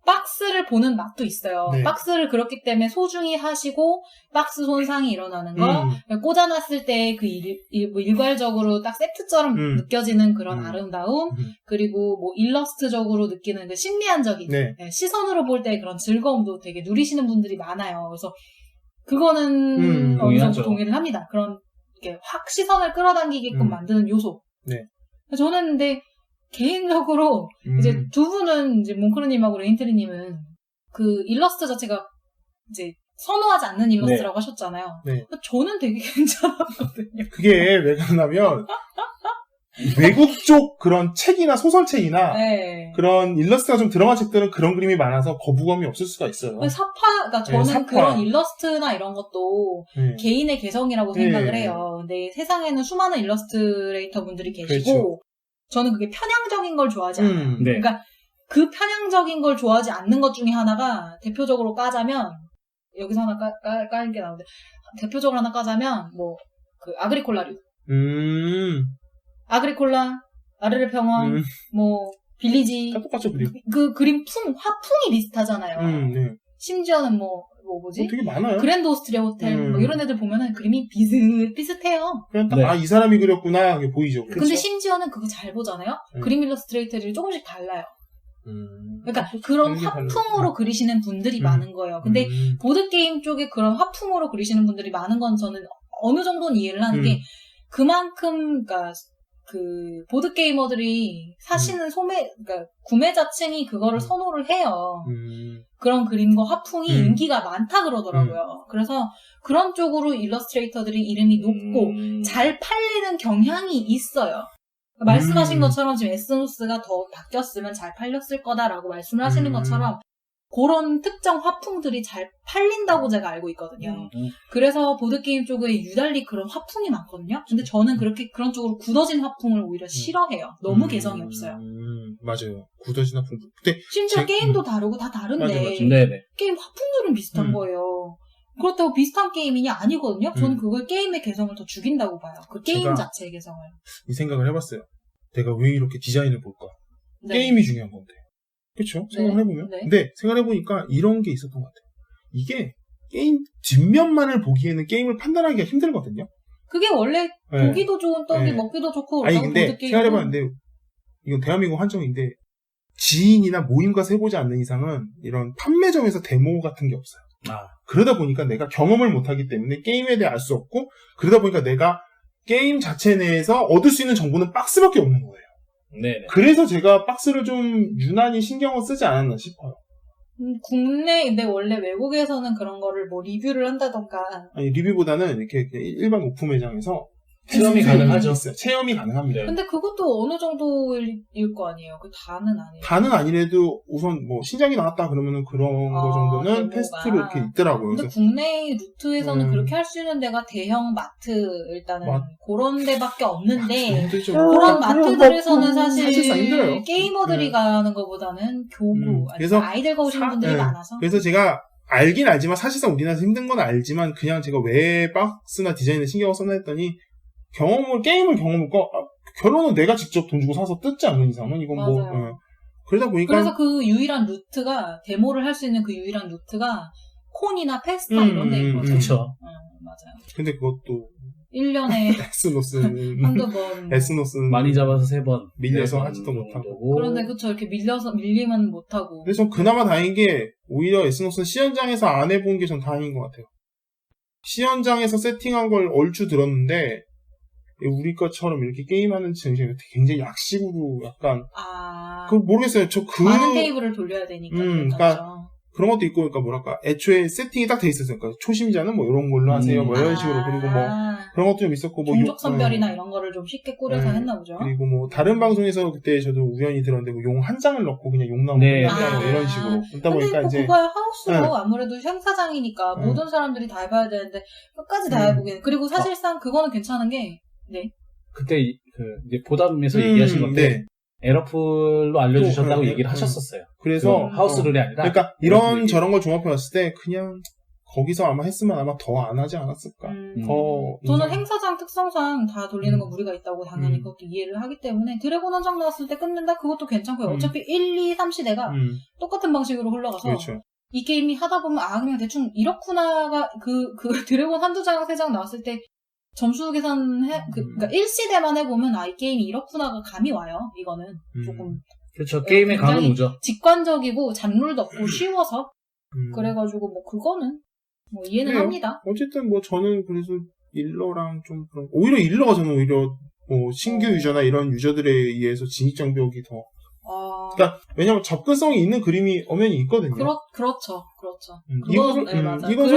박스를 보는 맛도 있어요. 박스를 그렇기 때문에 소중히 하시고 박스 손상이 일어나는 거 꽂아놨을 때 그 일괄적으로 딱 세트처럼 느껴지는 그런 아름다움 그리고 뭐 일러스트적으로 느끼는 그 심리안적인 시선으로 볼 때 그런 즐거움도 되게 누리시는 분들이 많아요. 그래서 그거는 어느 정도 동의를 합니다. 그런 이렇게 확 시선을 끌어당기게끔 만드는 요소. 저는 근데 개인적으로 이제 두 분은 이제 몽크르님하고 레인트리님은 그 일러스트 자체가 이제 선호하지 않는 일러스트라고 하셨잖아요. 저는 되게 괜찮았거든요. 그게 왜 그러냐면 외국 쪽 그런 책이나 소설책이나 그런 일러스트가 좀 들어간 책들은 그런 그림이 많아서 거부감이 없을 수가 있어요. 그러니까 저는 그런 일러스트나 이런 것도 개인의 개성이라고 생각을 해요. 근데 세상에는 수많은 일러스트레이터 분들이 계시고 저는 그게 편향적인 걸 좋아하지 않아요. 그러니까 그 편향적인 걸 좋아하지 않는 것 중에 하나가 대표적으로 까자면 여기서 하나 깔 게 나오는데 대표적으로 하나 까자면 뭐 그 아그리콜라류 아그리콜라, 아르르 평원, 뭐 빌리지 똑같죠 그림. 그 그림 화풍이 비슷하잖아요. 심지어는 뭐지? 되게 많아요. 그랜드 오스트리아 호텔 뭐 이런 애들 보면은 그림이 비슷해요. 그냥 딱 이 사람이 그렸구나 그게 보이죠. 근데 그렇죠? 심지어는 그거 잘 보잖아요. 그림 일러스트레이터들이 조금씩 달라요. 그러니까 그런 화풍으로 그리시는 분들이 많은 거예요. 근데 보드게임 쪽에 그런 화풍으로 그리시는 분들이 많은 건 저는 어느 정도는 이해를 하는 게 그만큼 그러니까 그 보드게이머들이 사시는 그러니까 구매자층이 그거를 선호를 해요. 그런 그림과 화풍이 인기가 많다 그러더라고요. 그래서 그런 쪽으로 일러스트레이터들이 이름이 높고 잘 팔리는 경향이 있어요. 말씀하신 것처럼 지금 에스노스가 더 바뀌었으면 잘 팔렸을 거다라고 말씀을 하시는 것처럼 그런 특정 화풍들이 잘 팔린다고 제가 알고 있거든요. 그래서 보드게임 쪽에 유달리 그런 화풍이 많거든요. 근데 저는 그런 쪽으로 굳어진 화풍을 오히려 싫어해요. 너무 개성이 없어요. 맞아요. 굳어진 화풍. 근데 심지어 게임도 다르고 다 다른데 맞아. 네네. 게임 화풍들은 비슷한 거예요. 그렇다고 비슷한 게임이냐? 아니거든요. 저는 그걸 게임의 개성을 더 죽인다고 봐요. 그 게임 자체의 개성을. 이 생각을 해봤어요. 내가 왜 이렇게 디자인을 볼까? 네. 게임이 중요한 건데. 그쵸? 생각을 해보면. 네. 근데 생각해보니까 이런 게 있었던 것 같아요. 이게 게임 뒷면만을 보기에는 게임을 판단하기가 힘들거든요. 그게 원래 네. 보기도 좋은 떡이 네. 먹기도 좋고 아니 그렇다고 근데 보드게임은 생각해봤는데 이건 대한민국 한정인데 지인이나 모임 가서 해보지 않는 이상은 이런 판매점에서 데모 같은 게 없어요. 그러다 보니까 내가 경험을 못하기 때문에 게임에 대해 알 수 없고 그러다 보니까 내가 게임 자체 내에서 얻을 수 있는 정보는 박스밖에 없는 거예요. 네네. 그래서 제가 박스를 좀 유난히 신경을 쓰지 않았나 싶어요. 국내인데 원래 외국에서는 그런 거를 뭐 리뷰를 한다던가 아니 리뷰보다는 이렇게 일반 오프 매장에서 체험이 가능하죠. 있어요. 체험이 가능합니다. 네. 근데 그것도 어느 정도일 거 아니에요. 그 다는 아니에요. 다는 아니래도 우선 뭐 신작이 나왔다 그러면은 그런 거 정도는 데모가. 테스트로 이렇게 있더라고요. 근데 그래서 국내 루트에서는 그렇게 할 수 있는 데가 대형 마트 일단은 그런 데밖에 없는데 그런 마트들에서는 사실상 힘들어요. 게이머들이 가는 것보다는 교부 그래서 아이들과 오시는 분들이 많아서 그래서 제가 알긴 알지만 사실상 우리나라에서 힘든 건 알지만 그냥 제가 왜 박스나 디자인에 신경을 썼나 했더니 게임을 경험할까? 결론은 내가 직접 돈 주고 사서 뜯지 않는 이상은 이건 맞아요. 그러다 보니까 그래서 그 유일한 루트가 데모를 할 수 있는 그 유일한 루트가 콘이나 페스타 이런 데인 거죠. 그렇죠. 맞아요. 근데 그것도 1년에 에스노스는 한두 번 에스노스는 많이 잡아서 3번 밀려서 4번 하지도 못하고. 정도고. 그런데 그쵸 이렇게 밀리면 못하고 근데 전 그나마 다행인 게 오히려 에스노스는 시연장에서 안 해본 게 전 다행인 것 같아요. 시연장에서 세팅한 걸 얼추 들었는데 우리 것처럼 이렇게 게임하는 증상이 굉장히 약식으로 약간 그 모르겠어요. 많은 테이블을 돌려야 되니까 그러니까 그런 것도 있고 그러니까 뭐랄까 애초에 세팅이 딱 돼 있었어요. 그러니까 초심자는 뭐 이런 걸로 하세요. 뭐 이런 식으로 그리고 뭐 그런 것도 좀 있었고 뭐 종족 선별이나 이런 거를 좀 쉽게 꾸려서 했나 보죠. 그리고 뭐 다른 방송에서 그때 저도 우연히 들었는데 뭐 용 한 장을 넣고 그냥 용 나오고 이런 식으로 그러다 보니까 근데 이제 그거야 하우스로 아무래도 행사장이니까 모든 사람들이 다 해봐야 되는데 끝까지 다 해보기는 그리고 사실상 그거는 괜찮은 게 그때 이제 보담에서 얘기하신 건데 에러풀로 알려주셨다고 얘기를 하셨었어요. 그래서 하우스 룰이 아니라 그러니까 이런 저런 걸 종합해봤을 때 그냥 거기서 아마 했으면 아마 더 안 하지 않았을까. 저는 행사장 특성상 다 돌리는 건 무리가 있다고 당연히 그것도 이해를 하기 때문에 드래곤 한 장 나왔을 때 끝낸다? 그것도 괜찮고요. 어차피 1, 2, 3 시대가 똑같은 방식으로 흘러가서 그렇죠. 이 게임이 하다 보면 그냥 대충 이렇구나가 그 드래곤 한두 장, 세 장 나왔을 때 점수 그러니까 1시대만 해보면 이 게임이 이렇구나가 감이 와요. 이거는 조금 그렇죠. 게임의 감은 오죠. 직관적이고 잔룰도 없고 쉬워서 그래가지고 뭐 그거는 뭐 이해는 합니다. 어쨌든 뭐 저는 그래서 일러랑 좀 오히려 일러가 저는 오히려 뭐 신규 유저나 이런 유저들에 의해서 진입 장벽이 더 그러니까 왜냐면 접근성이 있는 그림이 엄연히 있거든요. 그렇죠. 이건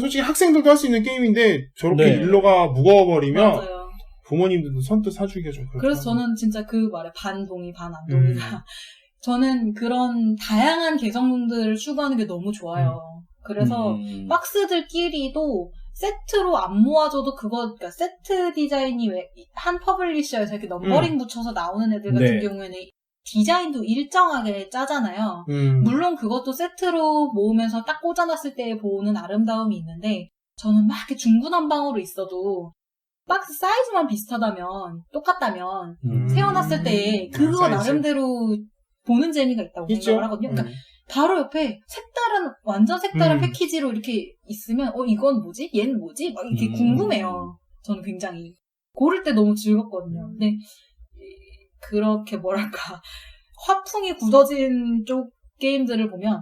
솔직히 학생들도 할 수 있는 게임인데 저렇게 일러가 무거워버리면 맞아요. 부모님들도 선뜻 사주기가 좀 그렇죠. 그래서 저는 진짜 그 말에 반 동의 반 안 동의가 저는 그런 다양한 개성들을 추구하는 게 너무 좋아요. 그래서 박스들끼리도 세트로 안 모아줘도 그러니까 세트 디자인이 왜 한 퍼블리셔에서 이렇게 넘버링 붙여서 나오는 애들 같은 경우에는 디자인도 일정하게 짜잖아요. 물론 그것도 세트로 모으면서 딱 꽂아놨을 때 보는 아름다움이 있는데 저는 막 이렇게 중구난방으로 있어도 박스 사이즈만 비슷하다면 똑같다면 세워놨을 때 그거 나름대로 보는 재미가 있다고 생각을 하거든요. 그러니까 바로 옆에 완전 색다른 패키지로 이렇게 있으면 이건 뭐지? 얘는 뭐지? 막 이렇게 궁금해요. 저는 굉장히 고를 때 너무 즐겁거든요. 근데 그렇게 뭐랄까 화풍이 굳어진 쪽 게임들을 보면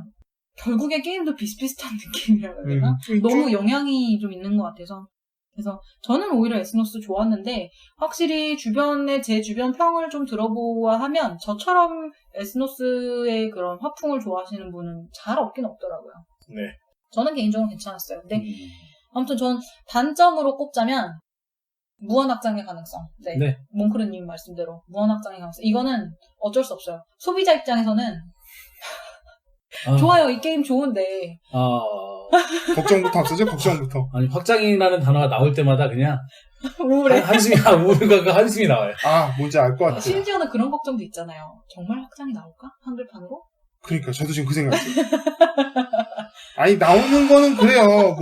결국에 게임도 비슷비슷한 느낌이라고 해야 되나? 너무 영향이 좀 있는 것 같아서 그래서 저는 오히려 에스노스 좋았는데 확실히 제 주변 평을 좀 들어보아 하면 저처럼 에스노스의 그런 화풍을 좋아하시는 분은 잘 없긴 없더라고요. 네. 저는 개인적으로 괜찮았어요. 근데 아무튼 저는 단점으로 꼽자면 무한확장의 가능성. 네. 네. 몽크르님 말씀대로 무한확장의 가능성. 이거는 어쩔 수 없어요. 소비자 입장에서는 좋아요. 이 게임 좋은데. 걱정부터 앞서죠. 걱정부터. 아니 확장이라는 단어가 나올 때마다 그냥 우울해. 우울과 한숨이 나와요. 뭔지 알 것 같아요. 심지어는 그런 걱정도 있잖아요. 정말 확장이 나올까? 한글판으로? 그러니까 저도 지금 그 생각이에요. 아니 나오는 거는 그래요.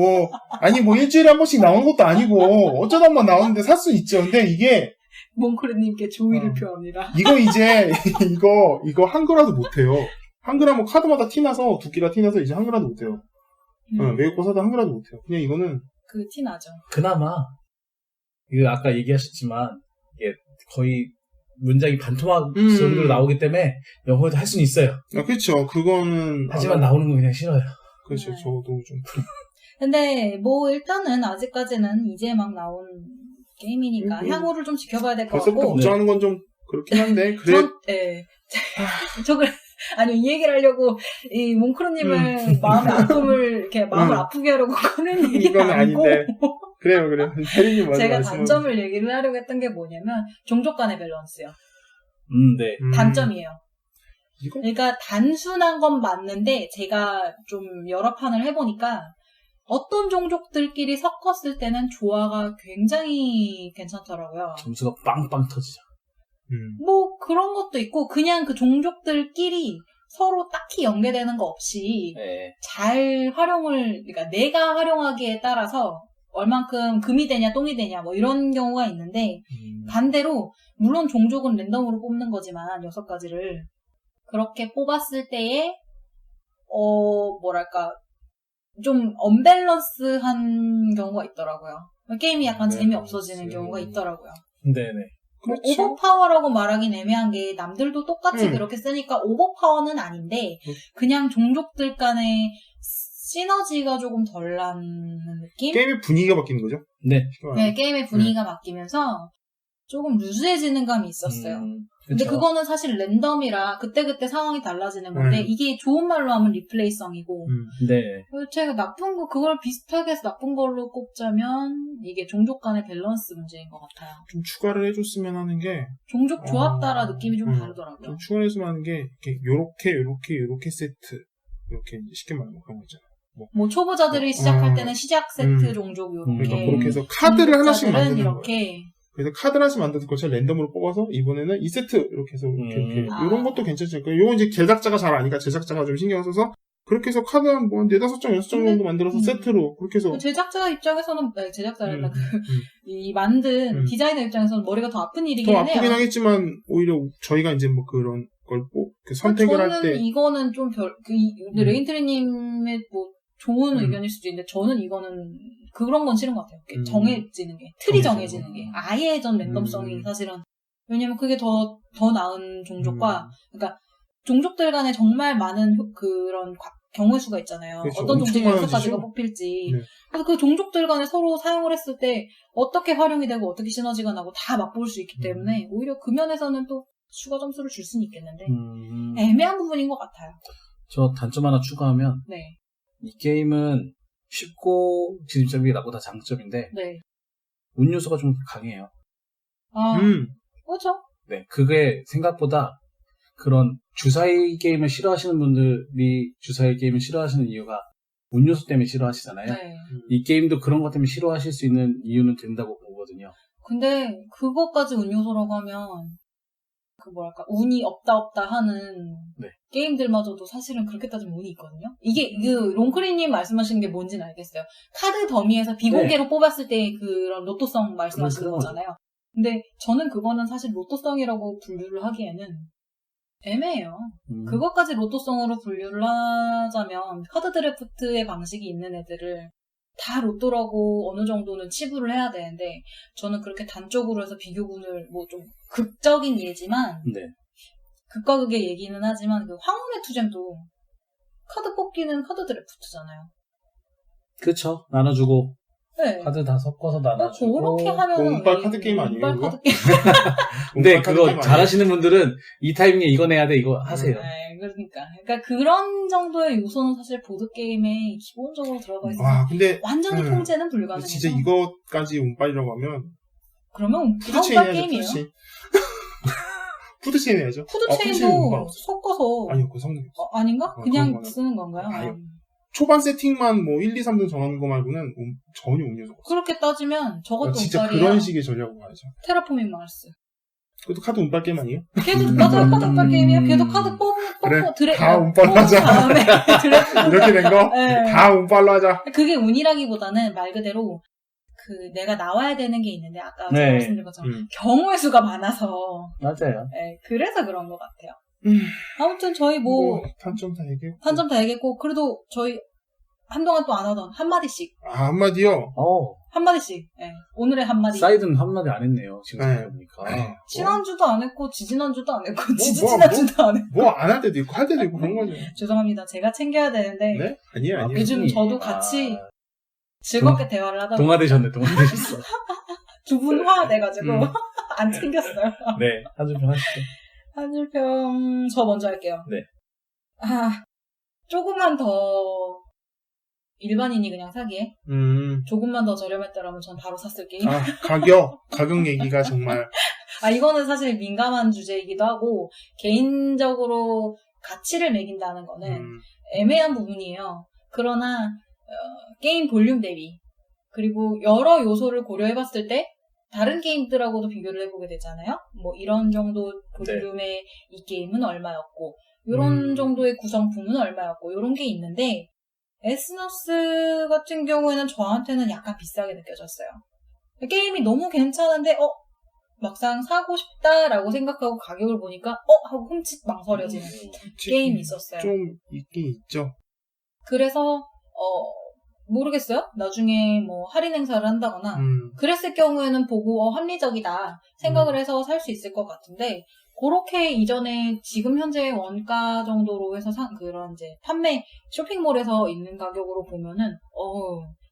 뭐 일주일에 한 번씩 나오는 것도 아니고 어쩌다 한번 나오는데 살 수 있죠. 근데 이게 몽크르님께 조의를 표합니다. 이거 이제 이거 한글화도 못해요. 한글하면 카드마다 티나서 두께가 티나서 이제 한글화도 못해요. 외국 거 사도 한글화도 못해요. 그냥 이거는 그 티나죠. 그나마 이거 아까 얘기하셨지만 이게 거의 문장이 반토막 정도로 나오기 때문에 영어에도 할 수는 있어요. 그렇죠. 그거는 하지만 나오는 건 그냥 싫어요. 그렇죠. 네. 저도 좀. 근데 뭐 일단은 아직까지는 이제 막 나온 게임이니까 향후를 좀 지켜봐야 될 것 벌써부터 같고. 걱정하는 건 좀 그렇긴 한데 그래. 저 그래. 아니 이 얘기를 하려고 이 몽크로님을 마음의 아픔을 이렇게 마음을 아프게 하려고 꺼낸 얘기가 이건 아니고. 아닌데. 그래요. 혜린님 먼저 제가 말씀을. 단점을 얘기를 하려고 했던 게 뭐냐면 종족 간의 밸런스요. 네. 단점이에요. 이거? 그러니까 단순한 건 맞는데 제가 좀 여러 판을 해보니까 어떤 종족들끼리 섞었을 때는 조화가 굉장히 괜찮더라고요. 점수가 빵빵 터지죠. 뭐 그런 것도 있고 그냥 그 종족들끼리 서로 딱히 연계되는 거 없이 네. 잘 활용을, 그러니까 내가 활용하기에 따라서 얼만큼 금이 되냐 똥이 되냐 뭐 이런 경우가 있는데 반대로 물론 종족은 랜덤으로 뽑는 거지만 6가지를 그렇게 뽑았을 때에 뭐랄까 좀 언밸런스한 경우가 있더라고요. 게임이 약간 재미없어지는 경우가 있더라고요. 네네. 그렇죠. 오버파워라고 말하긴 애매한 게 남들도 똑같이 그렇게 쓰니까 오버파워는 아닌데 그냥 종족들 간의 시너지가 조금 덜 나는 느낌? 게임의 분위기가 바뀌는 거죠? 네. 네, 게임의 분위기가 바뀌면서 조금 루즈해지는 감이 있었어요. 근데 그쵸. 그거는 사실 랜덤이라 그때그때 상황이 달라지는 건데 이게 좋은 말로 하면 리플레이성이고 네. 제가 나쁜 거 그걸 비슷하게 해서 나쁜 걸로 꼽자면 이게 종족 간의 밸런스 문제인 것 같아요. 좀 추가를 해줬으면 하는 게 종족 조합 따라 느낌이 좀 다르더라고요. 좀 추가를 해줬으면 하는 게 요렇게 세트 이렇게 이제 쉽게 말하면 그런 거 있잖아요. 뭐 초보자들이 시작할 때는 시작 세트 종족 요렇게 그러니까 그렇게 해서 카드를 하나씩 만드는 이렇게 거예요. 그래서 카드 하나씩 만들어서 그걸 랜덤으로 뽑아서 이번에는 2세트 이렇게 해서 이렇게 이런 것도 괜찮지 않을까요? 요건 이제 제작자가 잘 아니까 제작자가 좀 신경 써서 그렇게 해서 카드 한 뭐 4-5장, 6장 정도 만들어서 세트로 그렇게 해서 제작자 입장에서는 제작자랄까 이 만든 디자이너 입장에서는 머리가 더 아픈 일이긴 더 해요. 아프긴 하겠지만 오히려 저희가 이제 뭐 그런 걸 선택을 할 때 저는 이거는 좀 레인트리님의 뭐 좋은 의견일 수도 있는데 저는 이거는 그런 건 싫은 것 같아요. 정해지는 게 틀이 정해지는 게 아예 전 랜덤성이 사실은 왜냐면 그게 더 나은 종족과 그러니까 종족들 간에 정말 많은 그런 경우의 수가 있잖아요. 그렇죠. 어떤 종족이 엄청 6가지가 많아지죠. 뽑힐지. 네. 그래서 그 종족들 간에 서로 사용을 했을 때 어떻게 활용이 되고 어떻게 시너지가 나고 다 맛볼 수 있기 때문에 오히려 그 면에서는 또 추가 점수를 줄 수는 있겠는데 애매한 부분인 것 같아요. 저 단점 하나 추가하면 네. 이 게임은 쉽고 진입장벽이 나보다 장점인데 네. 운 요소가 좀 강해요. 그렇죠. 네, 그게 생각보다 그런 주사위 게임을 싫어하시는 분들이 주사위 게임을 싫어하시는 이유가 운 요소 때문에 싫어하시잖아요. 네. 이 게임도 그런 것 때문에 싫어하실 수 있는 이유는 된다고 보거든요. 근데 그것까지 운 요소라고 하면 운이 없다 하는 네. 게임들마저도 사실은 그렇게 따지면 운이 있거든요. 이게 롱크리님 말씀하시는 게 뭔지는 알겠어요. 카드 더미에서 비공개로 뽑았을 때 그런 로또성 말씀하시는 거잖아요. 근데 저는 그거는 사실 로또성이라고 분류를 하기에는 애매해요. 그것까지 로또성으로 분류를 하자면 카드 드래프트의 방식이 있는 애들을 다 로또라고 어느 정도는 치부를 해야 되는데 저는 그렇게 단적으로 해서 비교군을 뭐 좀 극적인 예지만 네. 극과 극의 얘기는 하지만 그 황혼의 투잼도 카드 뽑기는 카드 드래프트잖아요. 그쵸. 나눠주고 네. 카드 다 섞어서 나눠주고 그렇게 하면 운빨 카드 게임 아니에요? 운빨 카드 게임. 근데 그거 잘하시는 분들은 이 타이밍에 이거 내야 돼 이거 하세요. 네, 그러니까 그런 정도의 요소는 사실 보드 게임에 기본적으로 들어가 있어서 와, 근데 완전히 통제는 불가능해요. 진짜 이것까지 운빨이라고 하면 그러면 다 푸드체인 운빨 해야죠, 게임이에요. 푸드체인. 푸드체인 해야죠. 푸드체인도 섞어서 아니요, 그거 성능. 아닌가? 그런 그냥 거는 쓰는 건가요? 아니요. 초반 세팅만 뭐 1, 2, 3등 정하는 거 말고는 전혀 음료수가 없어요. 그렇게 따지면 저것도 진짜 운빨이에요. 그런 식의 전략으로 가야죠. 테라포밍 마을스. 그것도 카드 운빨 게임 아니에요? 걔도 맞아요. 카드 운빨 게임이에요. 걔도 카드 그래, 드래 다 운빨로 하자. 다음에 이렇게 된 거? 네. 다 운빨로 하자. 그게 운이라기보다는 말 그대로 그 내가 나와야 되는 게 있는데 아까 제가 네. 말씀드린 것처럼 경우의 수가 많아서 맞아요. 네, 그래서 그런 것 같아요. 음. 아무튼 저희 뭐 단점 다 얘기했고. 한점 다 얘기했고 그래도 저희 한동안 또 안 하던 한마디씩 한마디요? 한마디씩 네. 오늘의 한마디 사이드는 한마디 안 했네요. 지금 네. 생각해보니까. 지난주도 안 했고 지지난주도 안 했고 뭐, 지지지난주도 안 했고 뭐 안 할 때도 있고 할 때도 있고 그런 거죠. 죄송합니다. 제가 챙겨야 되는데 네? 아니에요. 요즘 저도 같이 즐겁게 대화를 하다 보니까 동화되셨네. 동화되셨어. 두 분 화내가지고 안 챙겼어요. 네. 한 줄평 하시죠. 한 줄평 저 먼저 할게요. 네. 조금만 더 일반인이 그냥 사기에 조금만 더 저렴했더라면 전 바로 샀을 게임. 가격 얘기가 정말 이거는 사실 민감한 주제이기도 하고 개인적으로 가치를 매긴다는 거는 애매한 부분이에요. 그러나 게임 볼륨 대비 그리고 여러 요소를 고려해봤을 때 다른 게임들하고도 비교를 해보게 되잖아요. 뭐 이런 정도 볼륨의 이 게임은 얼마였고 이런 정도의 구성품은 얼마였고 이런 게 있는데 에스너스 같은 경우에는 저한테는 약간 비싸게 느껴졌어요. 게임이 너무 괜찮은데 막상 사고 싶다라고 생각하고 가격을 보니까 하고 흠칫 망설여지는 게임이 있었어요. 좀 있긴 있죠. 그래서 모르겠어요. 나중에 뭐 할인 행사를 한다거나 그랬을 경우에는 보고 합리적이다 생각을 해서 살 수 있을 것 같은데 그렇게 이전에 지금 현재 원가 정도로 해서 그런 이제 판매 쇼핑몰에서 있는 가격으로 보면은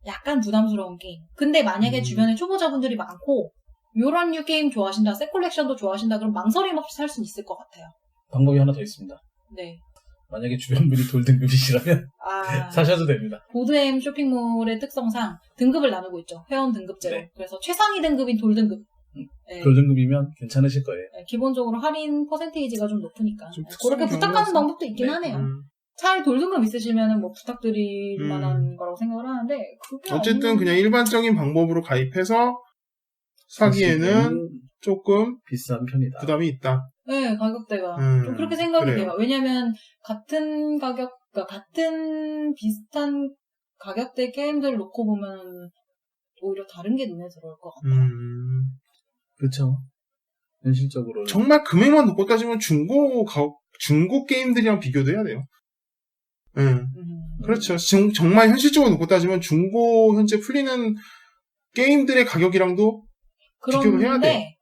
약간 부담스러운 게임. 근데 만약에 주변에 초보자분들이 많고 요런 뉴 게임 좋아하신다, 새 콜렉션도 좋아하신다 그럼 망설임 없이 살 수 있을 것 같아요. 방법이 하나 더 있습니다. 네. 만약에 주변 분이 돌등급이시라면 사셔도 됩니다. 보드엠 쇼핑몰의 특성상 등급을 나누고 있죠. 회원 등급제로. 네. 그래서 최상위 등급인 돌등급. 네. 돌등급이면 괜찮으실 거예요. 네, 기본적으로 할인 퍼센테이지가 좀 높으니까 좀 그렇게 부탁하는 방법도 있긴 네. 하네요. 차라리 돌등급 있으시면 뭐 부탁드릴 만한 거라고 생각을 하는데 그게 어쨌든 그냥 일반적인 방법으로 가입해서 사기에는 조금 비싼 편이다. 부담이 있다. 네, 가격대가 좀 그렇게 생각이 돼요. 왜냐면 같은 가격, 그러니까 같은 비슷한 가격대 게임들 놓고 보면 오히려 다른 게 눈에 들어올 것 같아요. 그렇죠. 현실적으로 정말 금액만 놓고 따지면 중고 게임들이랑 비교도 해야 돼요. 그렇죠. 정말 현실적으로 놓고 따지면 중고 현재 풀리는 게임들의 가격이랑도 비교를 해야 돼.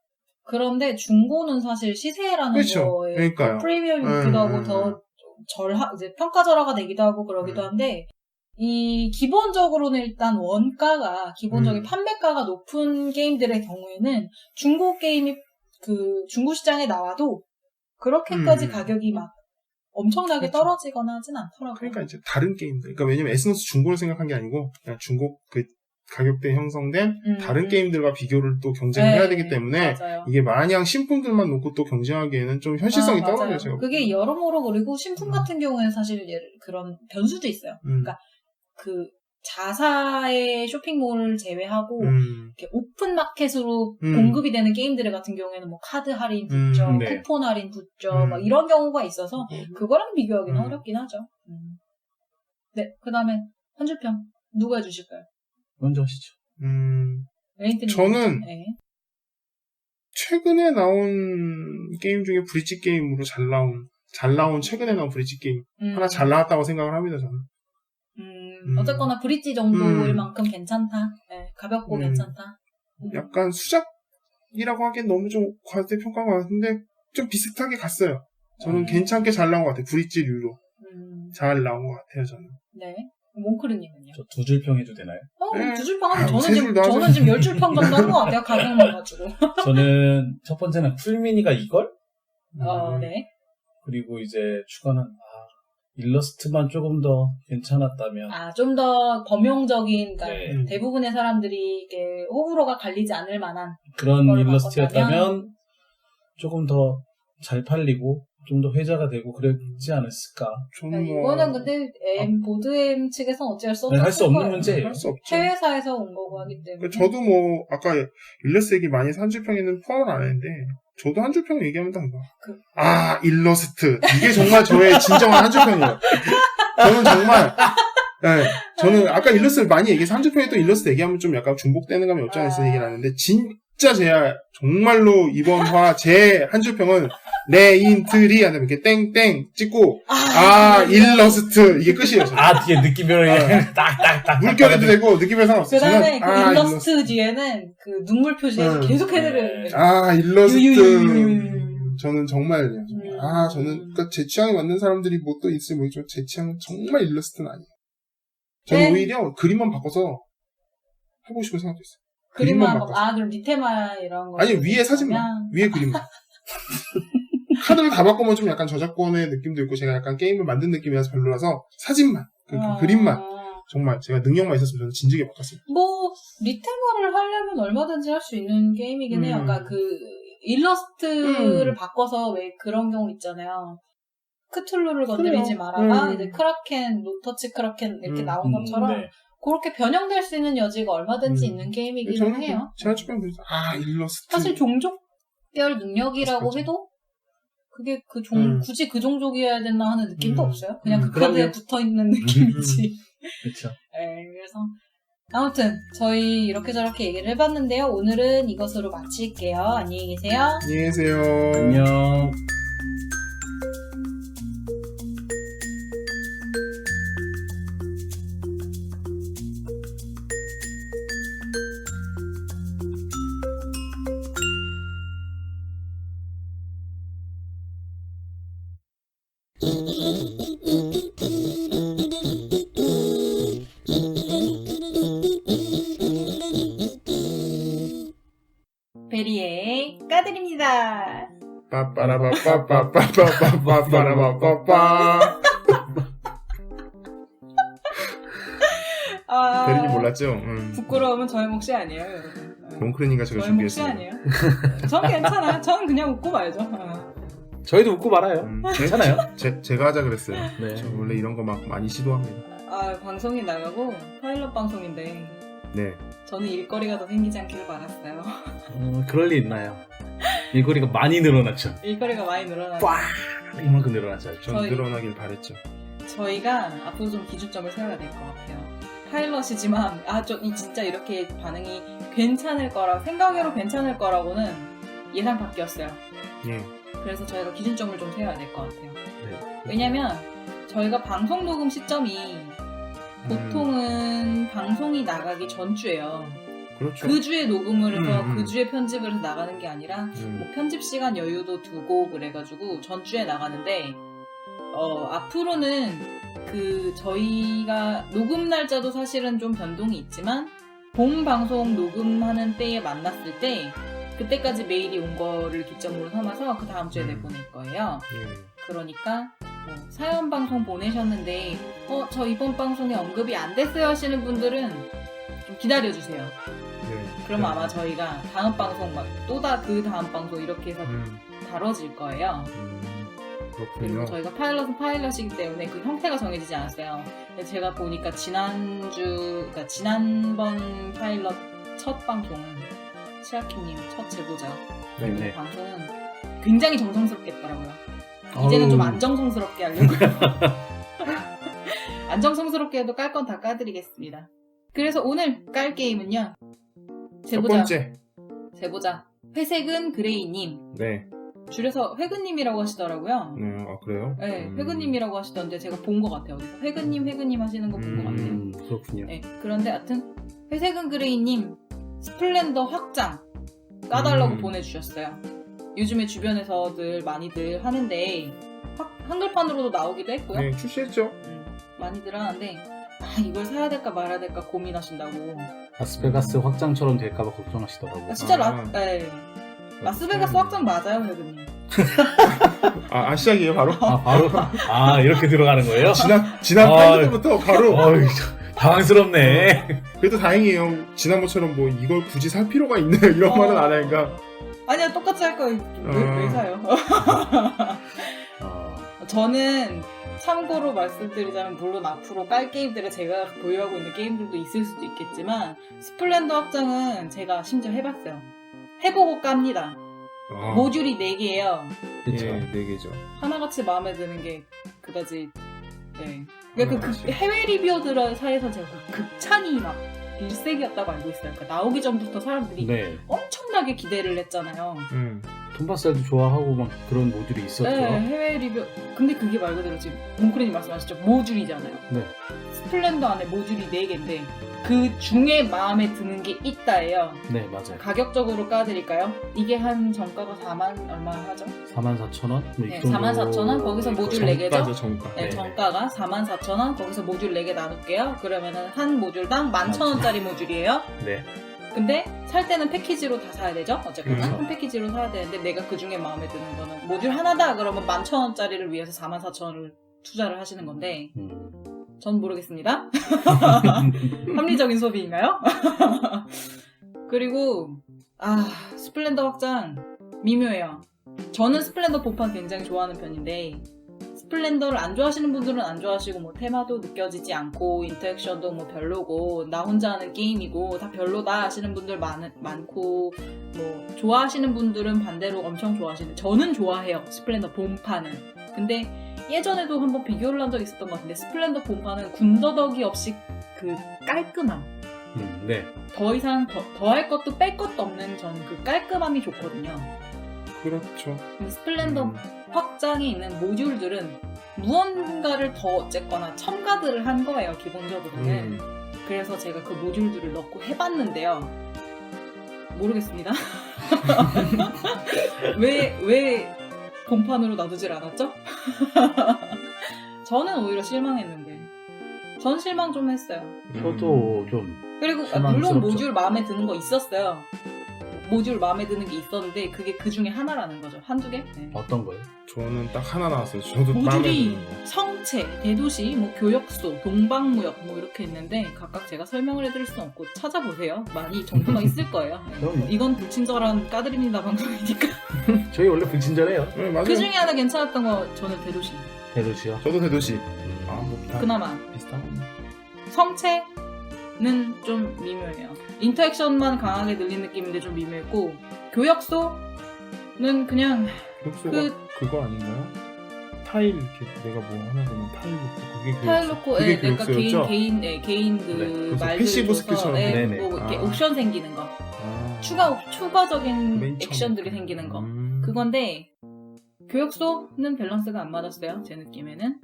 그런데 중고는 사실 시세라는 그렇죠. 거에 그러니까요. 프리미엄이기도 하고 더 이제 평가절하가 되기도 하고 그러기도 한데 이 기본적으로는 일단 원가가 기본적인 판매가가 높은 게임들의 경우에는 중고 게임이 그 중고 시장에 나와도 그렇게까지 가격이 막 엄청나게 그렇죠. 떨어지거나 하진 않더라고요. 그러니까 이제 다른 게임들. 그러니까 왜냐면 에스너스 중고를 생각한 게 아니고 그냥 중고 그 가격대 형성된 다른 게임들과 비교를 또 경쟁을 해야 되기 때문에 맞아요. 이게 마냥 신품들만 놓고 또 경쟁하기에는 좀 현실성이 떨어져요. 제가 그게 여러모로 그리고 신품 같은 경우에는 사실 그런 변수도 있어요. 그러니까 그 자사의 쇼핑몰을 제외하고 이렇게 오픈 마켓으로 공급이 되는 게임들 같은 경우에는 뭐 카드 할인 붙죠, 네. 쿠폰 할인 붙죠, 막 이런 경우가 있어서 그거랑 비교하기는 어렵긴 하죠. 네, 그다음에 한 줄평 누가 해주실까요? 먼저 하시죠. 레인트님. 저는 네. 최근에 나온 게임 중에 브릿지 게임으로 잘 나온 최근에 나온 브릿지 게임 하나 잘 나왔다고 생각을 합니다. 저는. 어쨌거나 브릿지 정도일 만큼 괜찮다. 네, 가볍고 괜찮다. 약간 수작이라고 하기엔 너무 좀 과대평가한 것 같은데 좀 비슷하게 갔어요. 저는 괜찮게 잘 나온 것 같아요. 브릿지류로 잘 나온 것 같아요. 저는. 네. 몽크르님은요? 저 두 줄 평 해도 되나요? 네. 두 줄 평 하면 세 저는 줄도 하죠. 지금 10줄 평 정도 한 것 같아요. 가격만 가지고. 저는 첫 번째는 풀미니가 이걸? 네. 그리고 이제 추가는 일러스트만 조금 더 괜찮았다면. 좀 더 범용적인, 그러니까 네. 대부분의 사람들이 이게 호불호가 갈리지 않을 만한 그런 그걸 일러스트였다면 조금 더 잘 팔리고 좀 더 회자가 되고 그랬지 않았을까. 저는 이거는 근데 보드엠 측에서는 어찌할 수 없는 할 수 없는 문제예요. 할 수 없죠. 해외사에서 온 거고 하기 때문에. 저도 뭐 아까 일러스트 얘기 많이 해서 한 줄평에는 포함을 안 했는데 저도 한 줄평 얘기하면 딱 일러스트 이게 정말 저의 진정한 한 줄평이에요. 저는 정말 저는 아까 일러스트를 많이 얘기해서 한 줄평에 또 일러스트 얘기하면 좀 약간 중복되는 감이 없지 않아 있어 얘기를 하는데 진짜 제가 정말로 이번 화 제 한 줄평은 레인트리 하면 이렇게 땡땡 찍고 일러스트 이게 끝이에요. 저는. 뒤에 느낌별로 딱딱딱 물결해도 되고 느낌별 상관없어요. 그 다음에 저는, 일러스트 뒤에는 그 눈물 표시해서 계속 해드리는 일러스트 저는 정말 저는 그러니까 제 취향에 맞는 사람들이 뭐 또 있을 모르겠지만 제 취향은 정말 일러스트는 아니에요. 저는 오히려 그림만 바꿔서 해보고 싶은 생각도 있어요. 그림만 그럼 리테마 이런 거 아니 위에 사진만 위에 그림만 카드를 다 바꾸면 좀 약간 저작권의 느낌도 있고 제가 약간 게임을 만든 느낌이라서 별로라서 사진만 그 그림만 정말 제가 능력만 있었으면 저는 진지하게 바꿨습니다. 뭐 리테마를 하려면 얼마든지 할 수 있는 게임이긴 해요. 그러니까 그 일러스트를 바꿔서 왜 그런 경우 있잖아요. 크툴루를 건드리지 말아가 이제 크라켄, 로터치 크라켄 이렇게 나온 것처럼 네. 그렇게 변형될 수 있는 여지가 얼마든지 있는 게임이긴 해요. 제가 주변 그래서 일러스트 사실 종족별 능력이라고 해도 그게 굳이 그 종족이어야 되나 하는 느낌도 없어요. 그냥 그 카드에 붙어 있는 느낌이지. 그렇죠. 네, 그래서 아무튼 저희 이렇게 저렇게 얘기를 해봤는데요. 오늘은 이것으로 마칠게요. 안녕히 계세요. 안녕히 계세요. 안녕. 베리의 까드립니다. 빠빠라바빠빠빠빠빠빠빠라바빠빠. 베리님 몰랐죠? 부끄러움은 저의 몫이 아니에요, 여러분. 몽크레님과 제가 저의 몫이 준비했어요. 아니에요. 전 괜찮아요. 전 그냥 웃고 말죠. 저희도 웃고 말아요. 괜찮아요. 제가 하자 그랬어요. 네. 저 원래 이런 거 막 많이 시도합니다. 방송이 나가고 파일럿 방송인데 네. 저는 일거리가 더 생기지 않기를 바랐어요. 그럴 리 있나요? 일거리가 많이 늘어났죠. 일거리가 많이 늘어나서 이만큼 늘어났죠. 전 늘어나길 바랬죠. 저희가 앞으로 좀 기준점을 세워야 될 것 같아요. 파일럿이지만 진짜 이렇게 반응이 괜찮을 거라 생각외로 괜찮을 거라고는 예상 밖이었어요. 예. 그래서 저희가 기준점을 좀 세워야 될 것 같아요. 네. 왜냐면 저희가 방송 녹음 시점이 보통은 방송이 나가기 전주예요. 그렇죠. 그 주에 녹음을 해서 그 주에 편집을 해서 나가는 게 아니라 뭐 편집 시간 여유도 두고 그래가지고 전주에 나가는데 앞으로는 저희가 녹음 날짜도 사실은 좀 변동이 있지만 본 방송 녹음하는 때에 만났을 때 그때까지 메일이 온 거를 기점으로 삼아서 그 다음 주에 내보낼 거예요. 그러니까 사연 방송 보내셨는데 저 이번 방송에 언급이 안 됐어요 하시는 분들은 좀 기다려주세요. 그러면 아마 저희가 다음 방송 또 그 다음 방송 이렇게 해서 다뤄질 거예요. 그리고 저희가 파일럿은 파일럿이기 때문에 그 형태가 정해지지 않았어요. 제가 보니까 그러니까 지난번 파일럿 첫 방송은 치아키님 첫 제보자 네. 방송은 굉장히 정성스럽게 했더라고요. 이제는 좀 안정성스럽게 하려고요. 안정성스럽게 해도 깔 건 다 까드리겠습니다. 그래서 오늘 깔 게임은요. 첫 번째. 제보자 회색은 그레이님. 네. 줄여서 회근님이라고 하시더라고요. 네, 그래요? 네, 회근님이라고 하시던데 제가 본 것 같아요. 어디서 회근님 하시는 거 본 것 같아요. 그렇군요. 네, 그런데 하여튼 회색은 그레이님 스플렌더 확장 까달라고 보내주셨어요. 요즘에 주변에서들 많이들 하는데 한글판으로도 나오기도 했고요. 네, 출시했죠. 많이들 하는데 이걸 사야 될까 말아야 될까 고민하신다고. 라스베가스 확장처럼 될까봐 걱정하시더라고요. 진짜 라스베가스 확장 맞아요, 회근님. 시작이에요, 바로? 바로? 이렇게 들어가는 거예요? 지난 파일 때부터 바로. 당황스럽네. 그래도 다행이에요. 지난번처럼 뭐 이걸 굳이 살 필요가 있네 이런 말은 안 하니까. 아니야, 똑같이 할 거예요. 왜 사요? 저는 참고로 말씀드리자면 물론 앞으로 깔 게임들을 제가 보유하고 있는 게임들도 있을 수도 있겠지만 스플렌더 확장은 제가 심지어 해봤어요. 해보고 깝니다. 모듈이 4개예요. 그쵸. 예, 4개죠. 하나같이 마음에 드는 게 그다지. 네. 그러니까 그 해외 리뷰어들 사이에서 제가 극찬이 막 일색이었다고 알고 있어요. 그러니까 나오기 전부터 사람들이 네. 엄청나게 기대를 했잖아요. 돈바살도 좋아하고 막 그런 모듈이 있었죠. 네, 해외 리뷰. 근데 그게 말 그대로 지금 몽크리님 말씀하셨죠. 모듈이잖아요. 네. 스플렌더 안에 모듈이 4개인데 그 중에 마음에 드는 게 있다예요. 네, 맞아요. 가격적으로 까드릴까요? 이게 한 정가가 4만 얼마 하죠? 44,000원? 네, 44,000원. 거기서 모듈 4개죠? 정가죠, 정가. 네, 정가가 44,000원. 거기서 모듈 4개 나눌게요. 그러면은 한 모듈당 11,000원짜리 모듈이에요. 네. 근데 살 때는 패키지로 다 사야 되죠? 어쨌거나 그렇죠. 한 패키지로 사야 되는데 내가 그 중에 마음에 드는 거는 모듈 하나다 그러면 11,000원짜리를 위해서 44,000원을 투자를 하시는 건데 전 모르겠습니다. 합리적인 소비인가요? 그리고 스플렌더 확장 미묘해요. 저는 스플렌더 본판 굉장히 좋아하는 편인데 스플렌더를 안 좋아하시는 분들은 안 좋아하시고 뭐 테마도 느껴지지 않고 인터랙션도 뭐 별로고 나 혼자 하는 게임이고 다 별로다 하시는 분들 많고 뭐 좋아하시는 분들은 반대로 엄청 좋아하시는데 저는 좋아해요. 스플렌더 본판은. 근데 예전에도 한번 비교를 한 적이 있었던 것 같은데 스플렌더 본판은 군더더기 없이 그 깔끔함 네. 더 이상 더할 것도 뺄 것도 없는 전 그 깔끔함이 좋거든요. 그렇죠. 스플렌더 확장에 있는 모듈들은 무언가를 더 어쨌거나 첨가들을 한 거예요, 기본적으로는. 그래서 제가 그 모듈들을 넣고 해봤는데요. 모르겠습니다. 왜 본판으로 놔두질 않았죠? 저는 오히려 실망했는데. 전 실망 좀 했어요. 저도 좀. 그리고 실망스럽죠. 물론 모듈 마음에 드는 거 있었어요. 모듈 마음에 드는 게 있었는데 그게 그 중에 하나라는 거죠. 한두 개? 네. 어떤 거예요? 저는 딱 하나 나왔어요. 저도 마음에 모듈이 드는 거. 성체, 대도시, 뭐 교역소, 동방무역 뭐 이렇게 있는데 각각 제가 설명을 해드릴 수는 없고 찾아보세요. 많이 정보가 있을 거예요. 그럼요. 이건 불친절한 까드립니다 방송이니까. 저희 원래 불친절해요. 네, 맞아요. 그 중에 하나 괜찮았던 거 저는 대도시. 대도시요? 저도 대도시. 뭐 그나마. 비슷한 거. 성체는 좀 미묘해요. 인터액션만 강하게 늘린 느낌인데 좀 미묘했고 교역소는 그냥 교육소가 그거 아닌가요? 타일 이렇게 내가 뭐 하나 되면 타일 놓고 그게 교육소. 타일 놓고 그게 그러니까 교육소였죠? 개인 그 그래서 말들 패시브 줘서 스킬처럼. 네네. 뭐 이렇게 아. 옵션 생기는 거 아. 추가적인 맨 처음. 액션들이 생기는 거 그건데 교역소는 밸런스가 안 맞았어요. 제 느낌에는.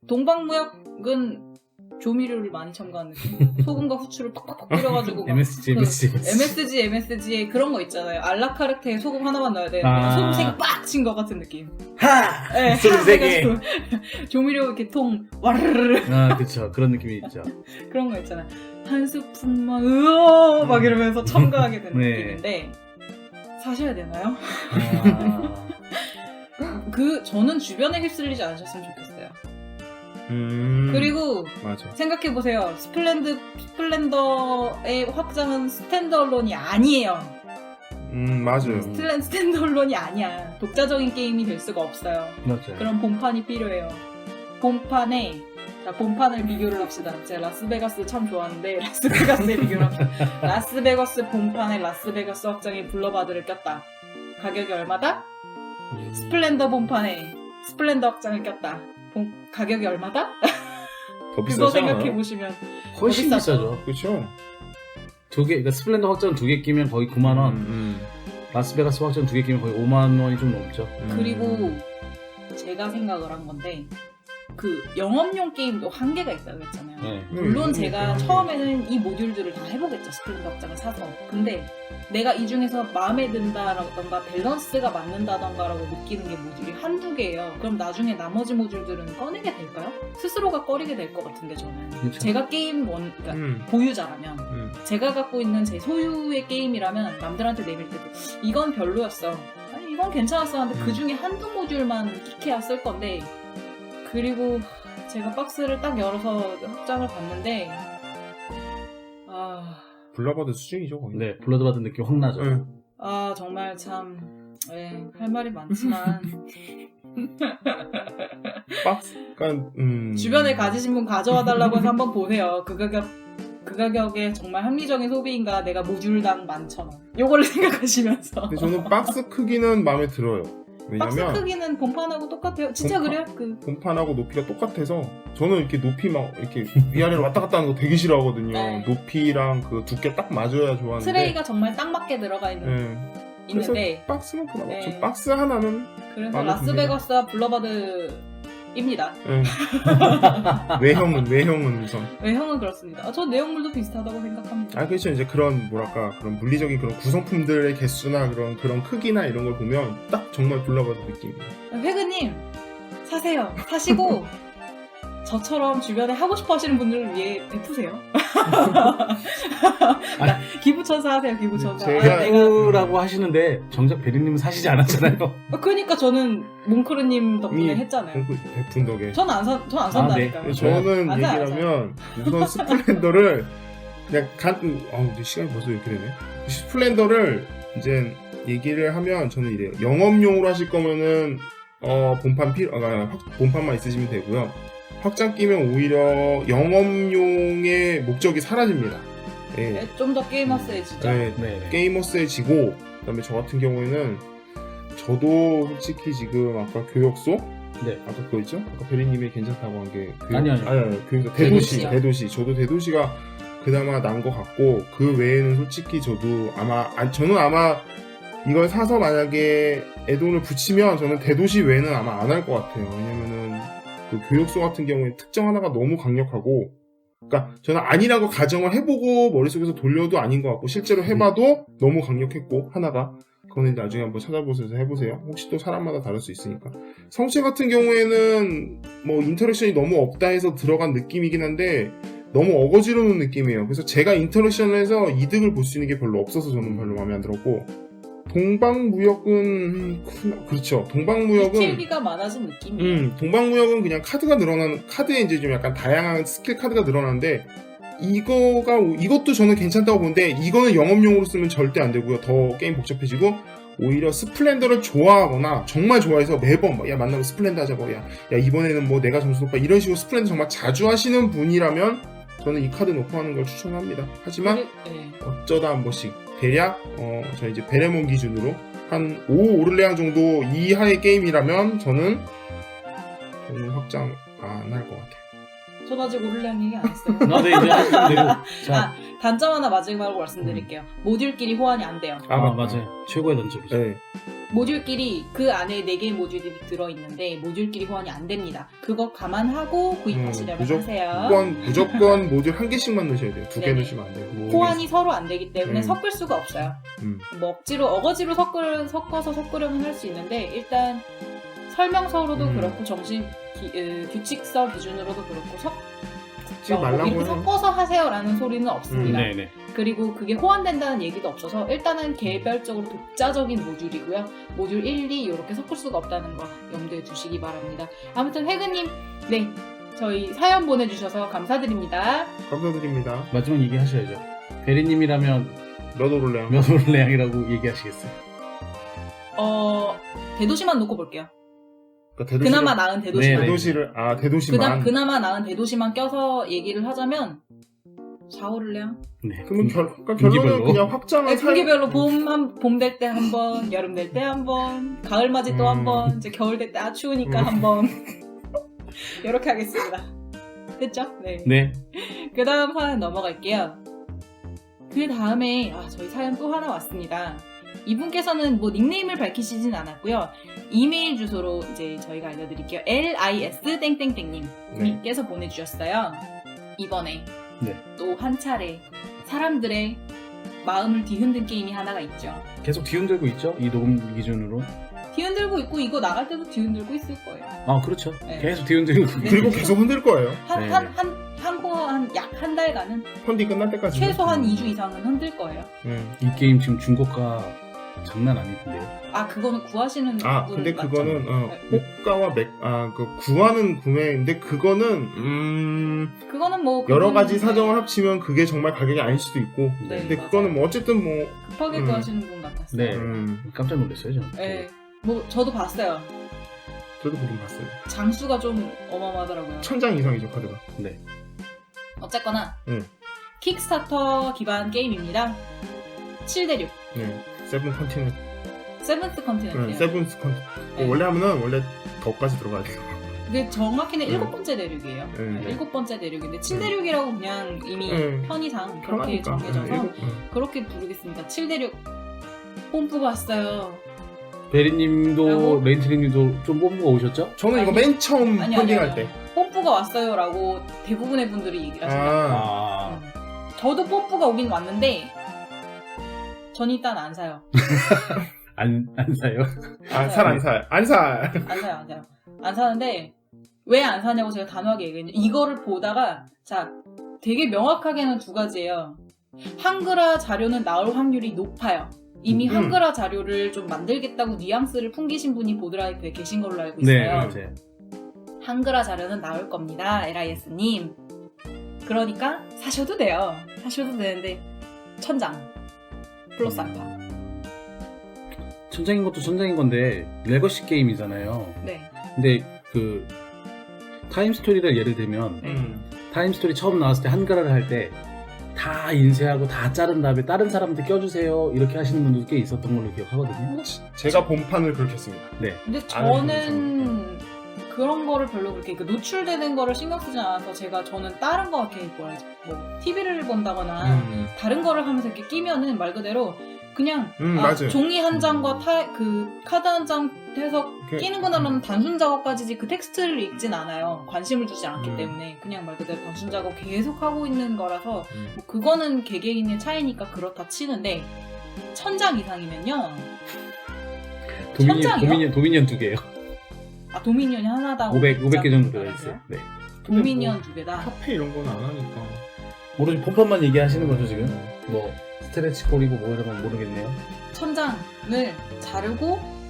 동방무역은 조미료를 많이 첨가한 느낌. 소금과 후추를 팍팍팍 뿌려가지고 막 MSG에 그런 거 있잖아요. 알라카르테에 소금 하나만 넣어야 되는데 소금 3개 빡 친 것 같은 느낌. 하! 네, 소금 3개. 조미료 이렇게 통 와르르르 그쵸. 그런 느낌이 있죠. 그런 거 있잖아요. 한 스푼만 으어 막 이러면서 첨가하게 되는 네. 느낌인데 사셔야 되나요? 아. 저는 주변에 휩쓸리지 않으셨으면 좋겠어요. 그리고 맞아. 생각해보세요. 스플렌더의 확장은 스탠드얼론이 아니에요. 맞아요. 스탠드얼론이 아니야. 독자적인 게임이 될 수가 없어요. 맞아요. 그럼 본판이 필요해요. 본판을 비교를 합시다. 제가 라스베가스 참 좋아하는데 라스베가스에 비교를 합시다. 라스베가스 본판에 라스베가스 확장에 블러바드를 꼈다. 가격이 얼마다? 스플렌더 본판에 스플렌더 확장을 꼈다. 가격이 얼마다? 더 비싸죠. 그거 생각해보시면 훨씬 더 비싸죠. 그렇죠. 그러니까 스플렌더 확장 2개 끼면 거의 9만원. 라스베가스 확장 2개 끼면 거의 5만원이 좀 넘죠. 그리고 제가 생각을 한 건데 그 영업용 게임도 한계가 있다고 했잖아요. 네. 물론 제가 처음에는 이 모듈들을 다 해보겠죠. 스플렌더 확장을 사서. 근데 내가 이 중에서 마음에 든다던가 밸런스가 맞는다던가라고 느끼는 게 모듈이 한두 개예요. 그럼 나중에 나머지 모듈들은 꺼내게 될까요? 스스로가 꺼리게 될 것 같은데 저는. 그렇죠. 제가 게임 그러니까 보유자라면 제가 갖고 있는 제 소유의 게임이라면 남들한테 내밀 때도 이건 별로였어. 아니 그건 괜찮았었는데 그 중에 한두 모듈만 키케야 쓸 건데 그리고 제가 박스를 딱 열어서 확장을 봤는데 블러버드 수준이죠 거의. 네, 블러드 받은 느낌 확 나죠. 네. 정말 참 할 말이 많지만 박스, 그러니까 주변에 가지신 분 가져와 달라고 해서 한번 보세요. 그 가격에 정말 합리적인 소비인가? 내가 모듈당 11,000원. 요거를 생각하시면서. 근데 저는 박스 크기는 마음에 들어요. 박스 왜냐면 크기는 본판하고 똑같아요. 진짜 그래요? 본판하고 높이가 똑같아서 저는 이렇게 높이 막 이렇게 위아래로 왔다 갔다 하는 거 되게 싫어하거든요. 네. 높이랑 그 두께 딱 맞아야 좋아하는데. 트레이가 정말 딱 맞게 들어가 있는데 그래서 박스는 그나마 네. 박스 하나는 그래서 마음에 라스베가스와 블러바드입니다. 네. 외형은 우선. 외형은 그렇습니다. 전 내용물도 비슷하다고 생각합니다. 그렇죠. 이제 그런 그런 물리적인 그런 구성품들의 개수나 그런 크기나 이런 걸 보면 딱 정말 블러바드 느낌이에요. 회그님 사세요. 사시고 저처럼 주변에 하고 싶어 하시는 분들을 위해 베푸세요. 기부천사 하세요. 기부천사. 제가라고 하시는데 정작 베리님은 사시지 않았잖아요. 그러니까 저는 몽크르님 덕분에 했잖아요. 베푼 덕에. 전 안 산다니까요. 네. 저는 얘기하면 우선 스플렌더를 그냥 근데 시간이 벌써 이렇게 되네. 스플렌더를 이제 얘기를 하면 저는 이래요. 영업용으로 하실 거면은 본판만 있으시면 되고요. 확장 끼면 오히려 영업용의 목적이 사라집니다. 예. 좀 더 게이머스해지죠. 네. 게이머스해지고 그다음에 저 같은 경우에는 저도 솔직히 지금 아까 교역소 아까 그거 있죠? 아까 베리님이 괜찮다고 한 게 아니요. 대도시 저도 대도시가 그나마 난 것 같고 그 외에는 솔직히 저는 아마 이걸 사서 만약에 애돈을 붙이면 저는 대도시 외에는 아마 안 할 것 같아요. 왜냐면은 그 교육소 같은 경우에 특정 하나가 너무 강력하고, 그러니까 저는 아니라고 가정을 해보고 머릿속에서 돌려도 아닌 것 같고 실제로 해봐도 너무 강력했고 하나가 그거는 나중에 한번 찾아보셔서 해보세요. 혹시 또 사람마다 다를 수 있으니까. 성체 같은 경우에는 뭐 인터랙션이 너무 없다 해서 들어간 느낌이긴 한데 너무 어거지로 놓은 느낌이에요. 그래서 제가 인터랙션을 해서 이득을 볼 수 있는 게 별로 없어서 저는 별로 마음에 안 들었고, 동방무역은 그렇죠. 동방무역은 스킬비가 많아진 느낌이에요. 동방무역은 그냥 카드에 이제 좀 약간 다양한 스킬 카드가 늘어나는데 이것도 저는 괜찮다고 보는데 이거는 영업용으로 쓰면 절대 안 되고요. 더 게임 복잡해지고 오히려 스플렌더를 좋아하거나 정말 좋아해서 매번 야 만나면 스플렌더 하자고 야 이번에는 뭐 내가 점수 높아 이런 식으로 스플렌더 정말 자주 하시는 분이라면 저는 이 카드 놓고 하는 걸 추천합니다. 하지만 어쩌다 한 번씩 대략 저 이제 베레몬 기준으로 한 5 오를레앙 정도 이하의 게임이라면 저는 확장 안 할 것 같아요. 전 아직 오를레앙 얘기 안 했어요. 네, 이제 단점 하나 마지막으로 말씀드릴게요. 모듈끼리 호환이 안 돼요. 맞아요. 최고의 단점이죠. 네. 모듈끼리 그 안에 4개의 모듈들이 들어있는데 모듈끼리 호환이 안 됩니다. 그거 감안하고 구입하시려면 하세요. 무조건 모듈 한 개씩만 넣으셔야 돼요. 2개 넣으시면 안 돼요. 호환이 서로 안 되기 때문에 섞을 수가 없어요. 뭐 어거지로 섞어서 섞으려면 할 수 있는데 일단 설명서로도 그렇고 규칙서 기준으로도 그렇고 이렇게 섞어서 하세요라는 소리는 없습니다. 그리고 그게 호환된다는 얘기도 없어서 일단은 개별적으로 독자적인 모듈이고요. 모듈 1, 2 이렇게 섞을 수가 없다는 거 염두에 두시기 바랍니다. 아무튼 회그님 저희 사연 보내주셔서 감사드립니다. 감사드립니다. 마지막 얘기하셔야죠. 베리님이라면 몇 오를레앙? 몇 오를레앙이라고 얘기하시겠어요? 대도시만 놓고 볼게요. 그러니까 그나마 나은 대도시만. 대도시만. 그나마 나은 대도시만 껴서 얘기를 하자면 4 오를레앙? 네. 그러면 결론은 그냥 확장을 분기별로 봄 될 때 한 번, 여름 될 때 한 번, 가을 맞이 또 한 번, 이제 겨울 될 때 추우니까 한 번. 이렇게 하겠습니다. 됐죠? 네. 그 다음 사연 넘어갈게요. 그 다음에 저희 사연 또 하나 왔습니다. 이분께서는 뭐 닉네임을 밝히시진 않았고요. 이메일 주소로 이제 저희가 알려드릴게요. lis 땡땡땡님께서 보내주셨어요. 이번에 또 한 차례 사람들의 마음을 뒤흔든 게임이 하나가 있죠. 계속 뒤흔들고 있죠? 이 녹음 기준으로. 뒤흔들고 있고 이거 나갈 때도 뒤흔들고 있을 거예요. 그렇죠. 계속 뒤흔들고 그리고 계속 흔들 거예요. 약 한 달간은 펀딩 끝날 때까지 최소한 2주 이상은 흔들 거예요. 이 게임 지금 중고가 장난 아니던데요. 아, 그거는 구하시는 분 근데 맞죠? 그거는 네. 호가와 그 구하는 구매인데 그거는 그거는 뭐 여러 가지 그분은 사정을 합치면 그게 정말 가격이 아닐 수도 있고. 네, 근데 맞아요. 그거는 뭐 어쨌든 뭐 급하게 구하시는 분 같았어요. 네. 깜짝 놀랐어요, 저는. 네. 뭐 저도 봤어요. 저도 보긴 봤어요. 장수가 좀 어마어마하더라고요. 1000장 이상이죠 카드가. 네. 어쨌거나 네. 킥스타터 기반 게임입니다. 7대6 네. 세븐 컨티넨트. 세븐스 컨티넨트예요. 세븐스 컨티넨트. 네. 원래 하면은 원래 더까지 들어가야 돼요. 근데 정확히는 네. 7번째 대륙이에요. 네. 7번째 대륙인데 7대륙이라고 그냥 이미 네. 편의상 그렇게 편하니까. 정해져서 그렇게 부르겠습니다. 7대륙 뽐뿌가 왔어요. 베리님도 라고? 레인트리님도 좀 뽑고 오셨죠? 저는 이거 아니, 맨 처음 아니, 펀딩할 아니. 때. 뽐뿌가 왔어요라고 대부분의 분들이 얘기를 하시네요. 저도 뽐뿌가 오긴 왔는데 전 일단 안 사요. 안 사요? 안 사요. 안 사요. 안 사는데 왜 안 사냐고 제가 단호하게 얘기했는데 이거를 보다가 자 되게 명확하게는 두 가지예요. 한글화 자료는 나올 확률이 높아요. 이미 한글화 자료를 좀 만들겠다고 뉘앙스를 풍기신 분이 보드라이프에 계신 걸로 알고 있어요. 네, 맞아요. 한글화 자료는 나올 겁니다. LIS님. 그러니까 사셔도 돼요. 사셔도 되는데 1000장 플러스 알파. 천장인 것도 천장인 건데 레거시 게임이잖아요. 네. 근데 그 타임스토리를 예를 들면 타임스토리 처음 나왔을 때 한글화를 할 때 다 인쇄하고 다 자른 다음에 다른 사람한테 껴주세요 이렇게 하시는 분들도 꽤 있었던 걸로 기억하거든요. 제가 본판을 그렇게 했습니다. 네. 근데 저는 그런 거를 별로 그렇게 노출되는 거를 신경 쓰지 않아서 저는 다른 거 이렇게 뭐 TV를 본다거나 다른 거를 하면서 이렇게 끼면은 말 그대로 그냥 맞아요. 종이 한 장과 카드 한 장 해서 끼는 거는 단순 작업까지지 그 텍스트를 읽진 않아요. 관심을 두지 않기 때문에 그냥 말 그대로 단순 작업 계속 하고 있는 거라서 뭐 그거는 개개인의 차이니까 그렇다 치는데 1000장 이상이면요. 도미니언 2개예요. 아 도미니언이 하나다. 500개 정도 들어있어요. 네. 도미니언 2개다. 카페 이런 건 안 하니까. 모르지 폰폰만 얘기하시는 거죠 지금? 뭐 스트레치 콜이고 뭐 이런 건 모르겠네요. 1000장을 자르고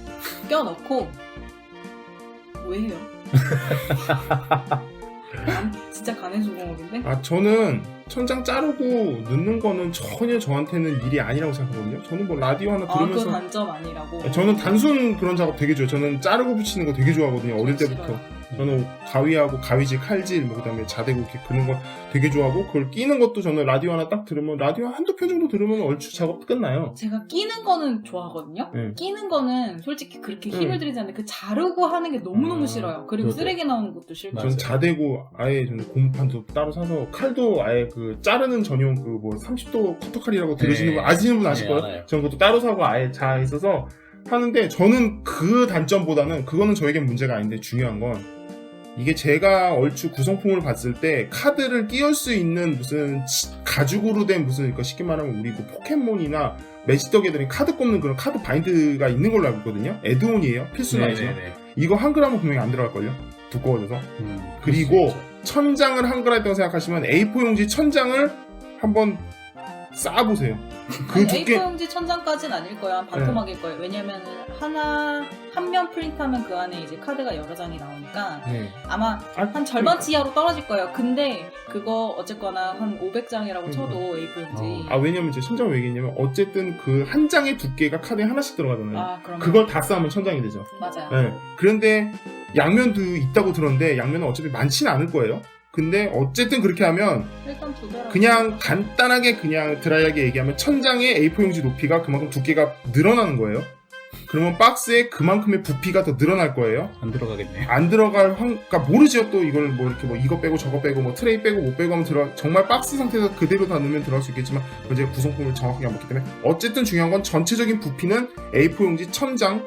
껴넣고 왜 해요? 진짜 간해수공업인데? 저는 1000장 자르고 넣는 거는 전혀 저한테는 일이 아니라고 생각하거든요. 저는 뭐 라디오 하나 들으면서 그 단점 아니라고? 저는 단순 그런 작업 되게 좋아요. 저는 자르고 붙이는 거 되게 좋아하거든요. 어릴 때부터. 싫어요. 저는 가위하고 가위질, 칼질, 뭐 그다음에 자대고 이렇게 그런 거 되게 좋아하고 그걸 끼는 것도 저는 라디오 하나 딱 들으면 라디오 한두 편 정도 들으면 얼추 작업 끝나요. 제가 끼는 거는 좋아하거든요? 네. 끼는 거는 솔직히 그렇게 힘을 들이지 않는데 그 자르고 하는 게 너무너무 싫어요. 그리고 저도. 쓰레기 나오는 것도 싫고. 맞아요. 저는 자대고 아예 저는 곰판도 따로 사서 칼도 아예 그 자르는 전용 그 뭐 30도 커터칼이라고 들으시는 분 아시는 분 아실 거예요? 알아요. 저는 그것도 따로 사고 아예 자 있어서 하는데 저는 그 단점보다는 그거는 저에겐 문제가 아닌데 중요한 건 이게 제가 얼추 구성품을 봤을 때 카드를 끼울 수 있는 무슨 가죽으로 된 무슨 그러니까 쉽게 말하면 우리 그 포켓몬이나 매직덕에들은 카드 꼽는 그런 카드 바인드가 있는 걸로 알고 있거든요. 애드온이에요. 필수는 아니지만 이거 한글하면 분명히 안 들어갈걸요. 두꺼워져서. 그리고 1000장을 한글화했다고 생각하시면 A4 용지 1000장을 한번 쌓아보세요. 그 두께 A4 용지 1000장까지는 아닐 거예요. 한 반토막일 거예요. 왜냐면은 한 면 프린트하면 그 안에 이제 카드가 여러 장이 나오니까 아마 한 절반 지하로 떨어질 거예요. 근데 그거 어쨌거나 한 500장이라고 쳐도 A4 용지. 왜냐면 이제 1000장을 왜 얘기했냐면 어쨌든 그 한 장의 두께가 카드에 하나씩 들어가잖아요. 그러면. 그걸 다 쌓으면 1000장이 되죠. 맞아요. 네. 그런데 양면도 있다고 들었는데 양면은 어차피 많지는 않을 거예요. 근데 어쨌든 그렇게 하면 일단 두 배라고. 그냥 간단하게 그냥 드라이하게 얘기하면 1000장의 A4 용지 높이가 그만큼 두께가 늘어나는 거예요. 그러면 박스에 그만큼의 부피가 더 늘어날 거예요. 안 들어가겠네요. 안 들어갈 그러니까 모르죠. 또 이걸 뭐 이렇게 뭐 이거 빼고 저거 빼고 뭐 트레이 빼고 못 빼고 하면 정말 박스 상태에서 그대로 다 넣으면 들어갈 수 있겠지만 그건 제가 구성품을 정확하게 안 봤기 때문에 어쨌든 중요한 건 전체적인 부피는 A4 용지 1000장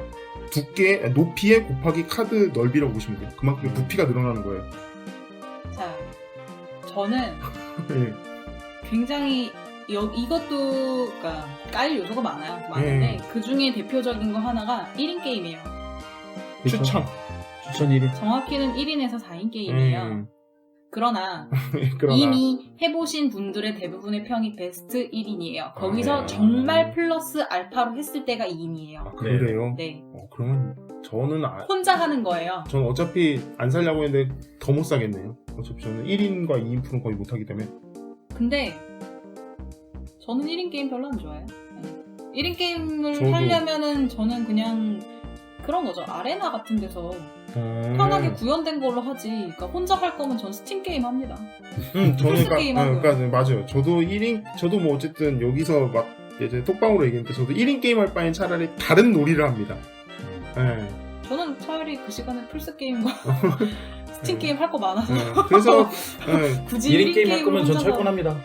두께 높이에 곱하기 카드 넓이라고 보시면 돼요. 그만큼의 부피가 늘어나는 거예요. 자, 저는 네. 굉장히 이것도 그러니까 깔 요소가 많은데 그 중에 대표적인 거 하나가 1인 게임이에요. 추천 1인. 정확히는 1인에서 4인 게임이에요. 그러나 그러나 이미 해보신 분들의 대부분의 평이 베스트 1인이에요. 거기서 네. 정말 플러스 알파로 했을 때가 2인이에요. 아, 그래요? 네. 그러면 저는 혼자 하는 거예요. 저는 어차피 안 살려고 했는데 더 못 사겠네요. 어차피 저는 1인과 2인 풀은 거의 못 하기 때문에. 근데 저는 1인 게임 별로 안 좋아해요. 1인 게임을 저도. 하려면은 저는 그냥 그런 거죠. 아레나 같은 데서 편하게 구현된 걸로 하지. 그러니까 혼자 할 거면 전 스팀 게임 합니다. 저는 플스 게임 하고요. 그러니까 맞아요. 저도 뭐 어쨌든 여기서 막 예전에 톡방으로 얘기했는데 저도 1인 게임 할 바엔 차라리 다른 놀이를 합니다. 네. 저는 차라리 그 시간에 플스 게임과 스팀 게임 할 거 많아서 그래서 굳이 1인 게임 할 게임을 거면 전 혼자서- 철권합니다.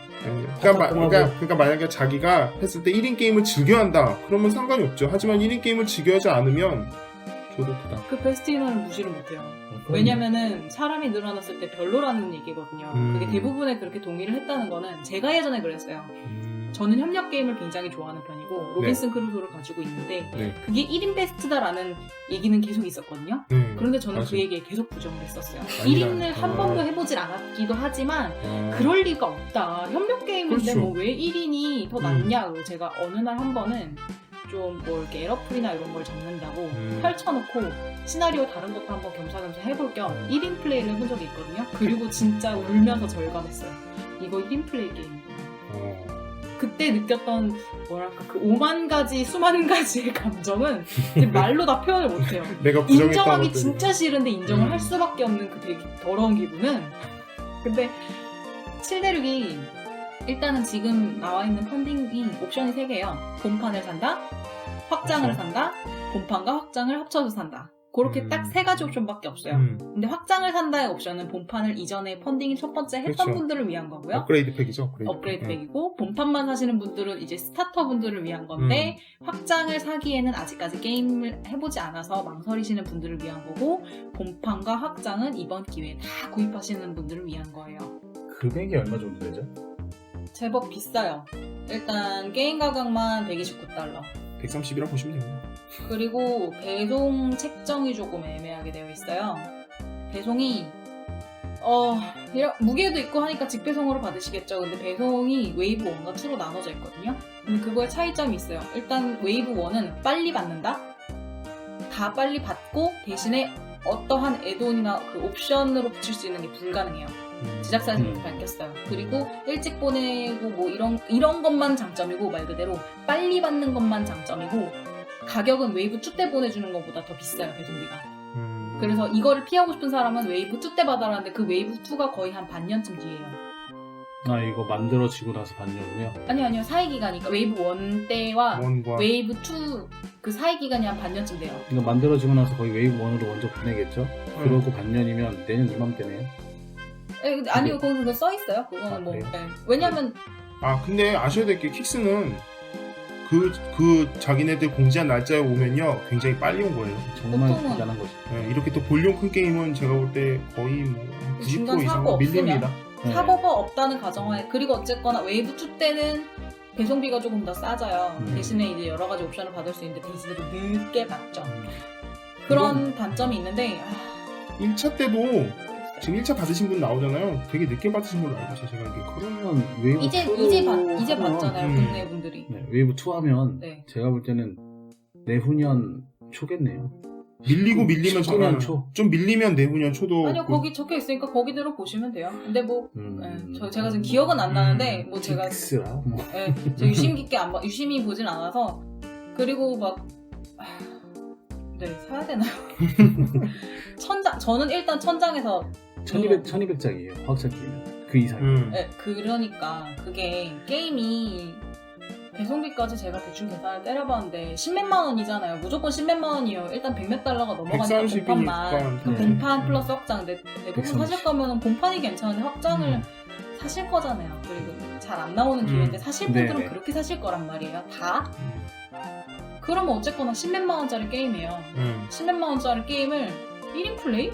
그러니까 만약에 자기가 했을 때 1인 게임을 즐겨한다 그러면 상관이 없죠. 하지만 1인 게임을 즐겨하지 않으면 저도 그다. 그 베스트 인원을 무시를 못해요. 왜냐면은 사람이 늘어났을 때 별로라는 얘기거든요. 그게 대부분에 그렇게 동의를 했다는 거는 제가 예전에 그랬어요. 저는 협력 게임을 굉장히 좋아하는 편이고 로빈슨 크루소를 가지고 있는데 네. 그게 1인 베스트다라는 얘기는 계속 있었거든요. 네. 그런데 저는 맞아요. 그 얘기에 계속 부정을 했었어요. 아니다. 1인을 한 번도 해보질 않았기도 하지만 아, 그럴 리가 없다. 협력 게임인데 그렇죠. 뭐 왜 1인이 더 낫냐고 제가 어느 날 한 번은 좀 뭐 이렇게 에러풀이나 이런 걸 잡는다고 펼쳐놓고 시나리오 다른 것도 한번 겸사겸사 해볼 겸 1인 플레이를 해본 적이 있거든요. 그리고 진짜 울면서 절감했어요. 이거 1인 플레이 게임이구나. 그때 느꼈던 뭐랄까 그 오만 가지 수만 가지의 감정은 이제 말로 다 표현을 못해요. 내가 부정했던 인정하기 것들이. 진짜 싫은데 인정을 할 수밖에 없는 그 되게 더러운 기분은 근데 7대륙이 일단은 지금 나와 있는 펀딩이 옵션이 3개예요. 본판을 산다, 확장을 그렇죠. 산다, 본판과 확장을 합쳐서 산다. 그렇게 딱 3가지 옵션밖에 없어요. 근데 확장을 산다의 옵션은 본판을 이전에 펀딩이 첫 번째 했던 그렇죠. 분들을 위한 거고요. 업그레이드 팩이죠. 업그레이드 팩이고 본판만 사시는 분들은 이제 스타터 분들을 위한 건데 확장을 사기에는 아직까지 게임을 해보지 않아서 망설이시는 분들을 위한 거고 본판과 확장은 이번 기회에 다 구입하시는 분들을 위한 거예요. 금액이 얼마 정도 되죠? 제법 비싸요. 일단 게임 가격만 129달러. 130이라고 보시면 됩니다. 그리고 배송 책정이 조금 애매하게 되어 있어요. 배송이 무게도 있고 하니까 직배송으로 받으시겠죠. 근데 배송이 웨이브 1과 2로 나눠져 있거든요. 근데 그거에 차이점이 있어요. 일단 웨이브 1은 빨리 받는다. 다 빨리 받고 대신에 어떠한 애돈이나 그 옵션으로 붙일 수 있는 게 불가능해요. 제작사에서 이렇게 밝혔어요. 그리고 일찍 보내고 뭐 이런 것만 장점이고 말 그대로 빨리 받는 것만 장점이고 가격은 웨이브 2 때 보내주는 것보다 더 비싸요, 배송비가. 그래서 이거를 피하고 싶은 사람은 웨이브 2 때 받아라는데 그 웨이브 2가 거의 한 반년쯤 뒤에요. 아 이거 만들어지고 나서 반년이요? 아니요. 사이 기간이니까 웨이브 1 때와 원과 웨이브 2 그 사이 기간이 한 반년쯤 돼요. 이거 만들어지고 나서 거의 웨이브 1으로 먼저 보내겠죠? 그러고 반년이면 내년 이맘때네요. 근데 아니요, 거기 그거 써 있어요. 그거는 뭐. 그래요? 네. 왜냐면 근데 아셔야 될 게 킥스는 그 자기네들 공지한 날짜에 오면요 굉장히 빨리 온 거예요. 정말 보통은- 대단한 거죠. 네, 이렇게 또 볼륨 큰 게임은 제가 볼 때 거의 뭐 중간 90% 이상 사고 밀립니다. 네. 사고가 없다는 가정하에 그리고 어쨌거나 웨이브 2 때는 배송비가 조금 더 싸져요. 대신에 이제 여러 가지 옵션을 받을 수 있는데 대신에 좀 늦게 받죠. 그런 단점이 있는데 1차 때도 지금 1차 받으신 분 나오잖아요. 되게 늦게 받으신 걸로 알고 있어요. 제가 이게 그러면 웨이브 이제 2로 이제 하면- 받잖아요. 국내 분들이. 네, 웨이브 2 하면 네. 제가 볼 때는 내후년 초겠네요. 밀리고 밀리면 19년 초. 좀 밀리면 내후년 초도 아니요, 거기 적혀 있으니까 거기대로 보시면 돼요. 근데 뭐 제가 지금 기 기억은 안 나는데 뭐 제가 픽스라 뭐. 저 유심 깊게 유심히 보진 않아서 그리고 네, 사야 되나요? 저는 일단 천장에서 1200장이에요. 확장 게임은. 그 이상. 네, 그러니까 그게 게임이 배송비까지 제가 대충 계산을 때려봤는데 10몇만 원이잖아요. 무조건 10몇만 원이에요. 일단 100몇 달러가 넘어가니까 130 이니까. 본판만 그 네. 본판 플러스 확장인데 대부분 130. 사실 거면 본판이 괜찮은데 확장을 사실 거잖아요. 그리고 잘 안 나오는 기회인데 사실 분들은 네네. 그렇게 사실 거란 말이에요. 다? 그러면 어쨌거나 10몇만 원짜리 게임이에요. 10몇만 원짜리 게임을 1인 플레이?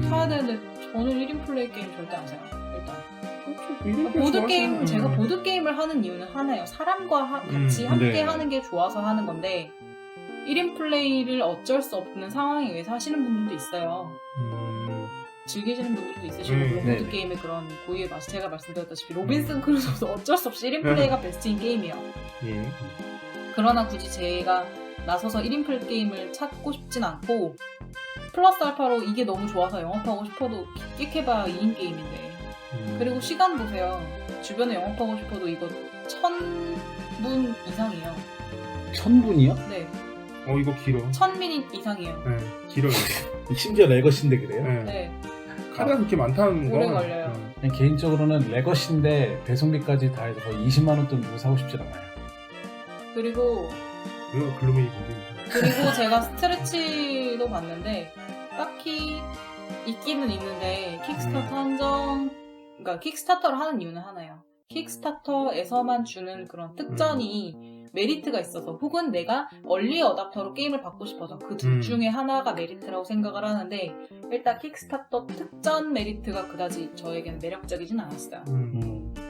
사야 되는데 저는 1인 플레이 게임 절대 안 사요. 일단 보드게임 제가 보드게임을 하는 이유는 하나예요. 사람과 같이 함께 네. 하는 게 좋아서 하는 건데 1인 플레이를 어쩔 수 없는 상황에 의해서 하시는 분들도 있어요. 즐기시는 분들도 있으시고 네. 보드게임의 그런 고유의 맛이 제가 말씀드렸다시피 로빈슨 크루소도 어쩔 수 없이 1인 플레이가 베스트인 게임이에요. 예. 그러나 굳이 제가 나서서 1인 플레이 게임을 찾고 싶진 않고 플러스 알파로 이게 너무 좋아서 영업하고 싶어도 끽해봐야 2인 게임인데 그리고 시간 보세요. 주변에 영업하고 싶어도 이거 1000분 이상이에요. 1000분이요? 네. 이거 길어. 1000미닛 이상이에요. 네, 길어요. 심지어 레거시인데 그래요? 네. 네. 카드가 그렇게 많다는 거. 오래 걸려요. 그냥 개인적으로는 레거시인데 배송비까지 다 해서 거의 20만원 돈 주고 사고 싶진 않아요. 그리고 이거 글루메이 보드. 그리고 제가 스트레치도 봤는데 딱히 있기는 있는데 킥스타터 한정 그러니까 킥스타터를 하는 이유는 하나예요. 킥스타터에서만 주는 그런 특전이 메리트가 있어서 혹은 내가 얼리 어답터로 게임을 받고 싶어서 그 둘 중에 하나가 메리트라고 생각을 하는데 일단 킥스타터 특전 메리트가 그다지 저에게는 매력적이진 않았어요.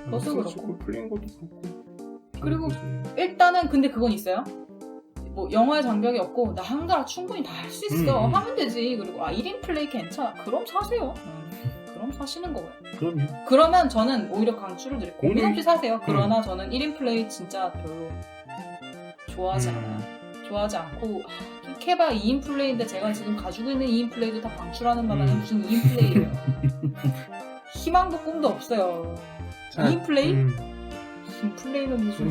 그것도 그렇고 플레인 것도 그렇고. 그리고 일단은 근데 그건 있어요. 뭐 영어의 장벽이 없고 나 한글화 충분히 다 할 수 있어 하면 되지. 그리고 1인 플레이 괜찮아 그럼 사세요. 그럼 사시는 거예요. 그럼요. 그러면 저는 오히려 강추를 드리고 고민 없이 사세요. 그러나 저는 1인 플레이 진짜 별로 좋아하지 않아요. 좋아하지 않고 킥해봐 2인 플레이인데 제가 지금 가지고 있는 2인 플레이도 다 방출하는 바람에 무슨 2인 플레이예요. 희망도 꿈도 없어요. 2인 플레이? 2인 플레이는 무슨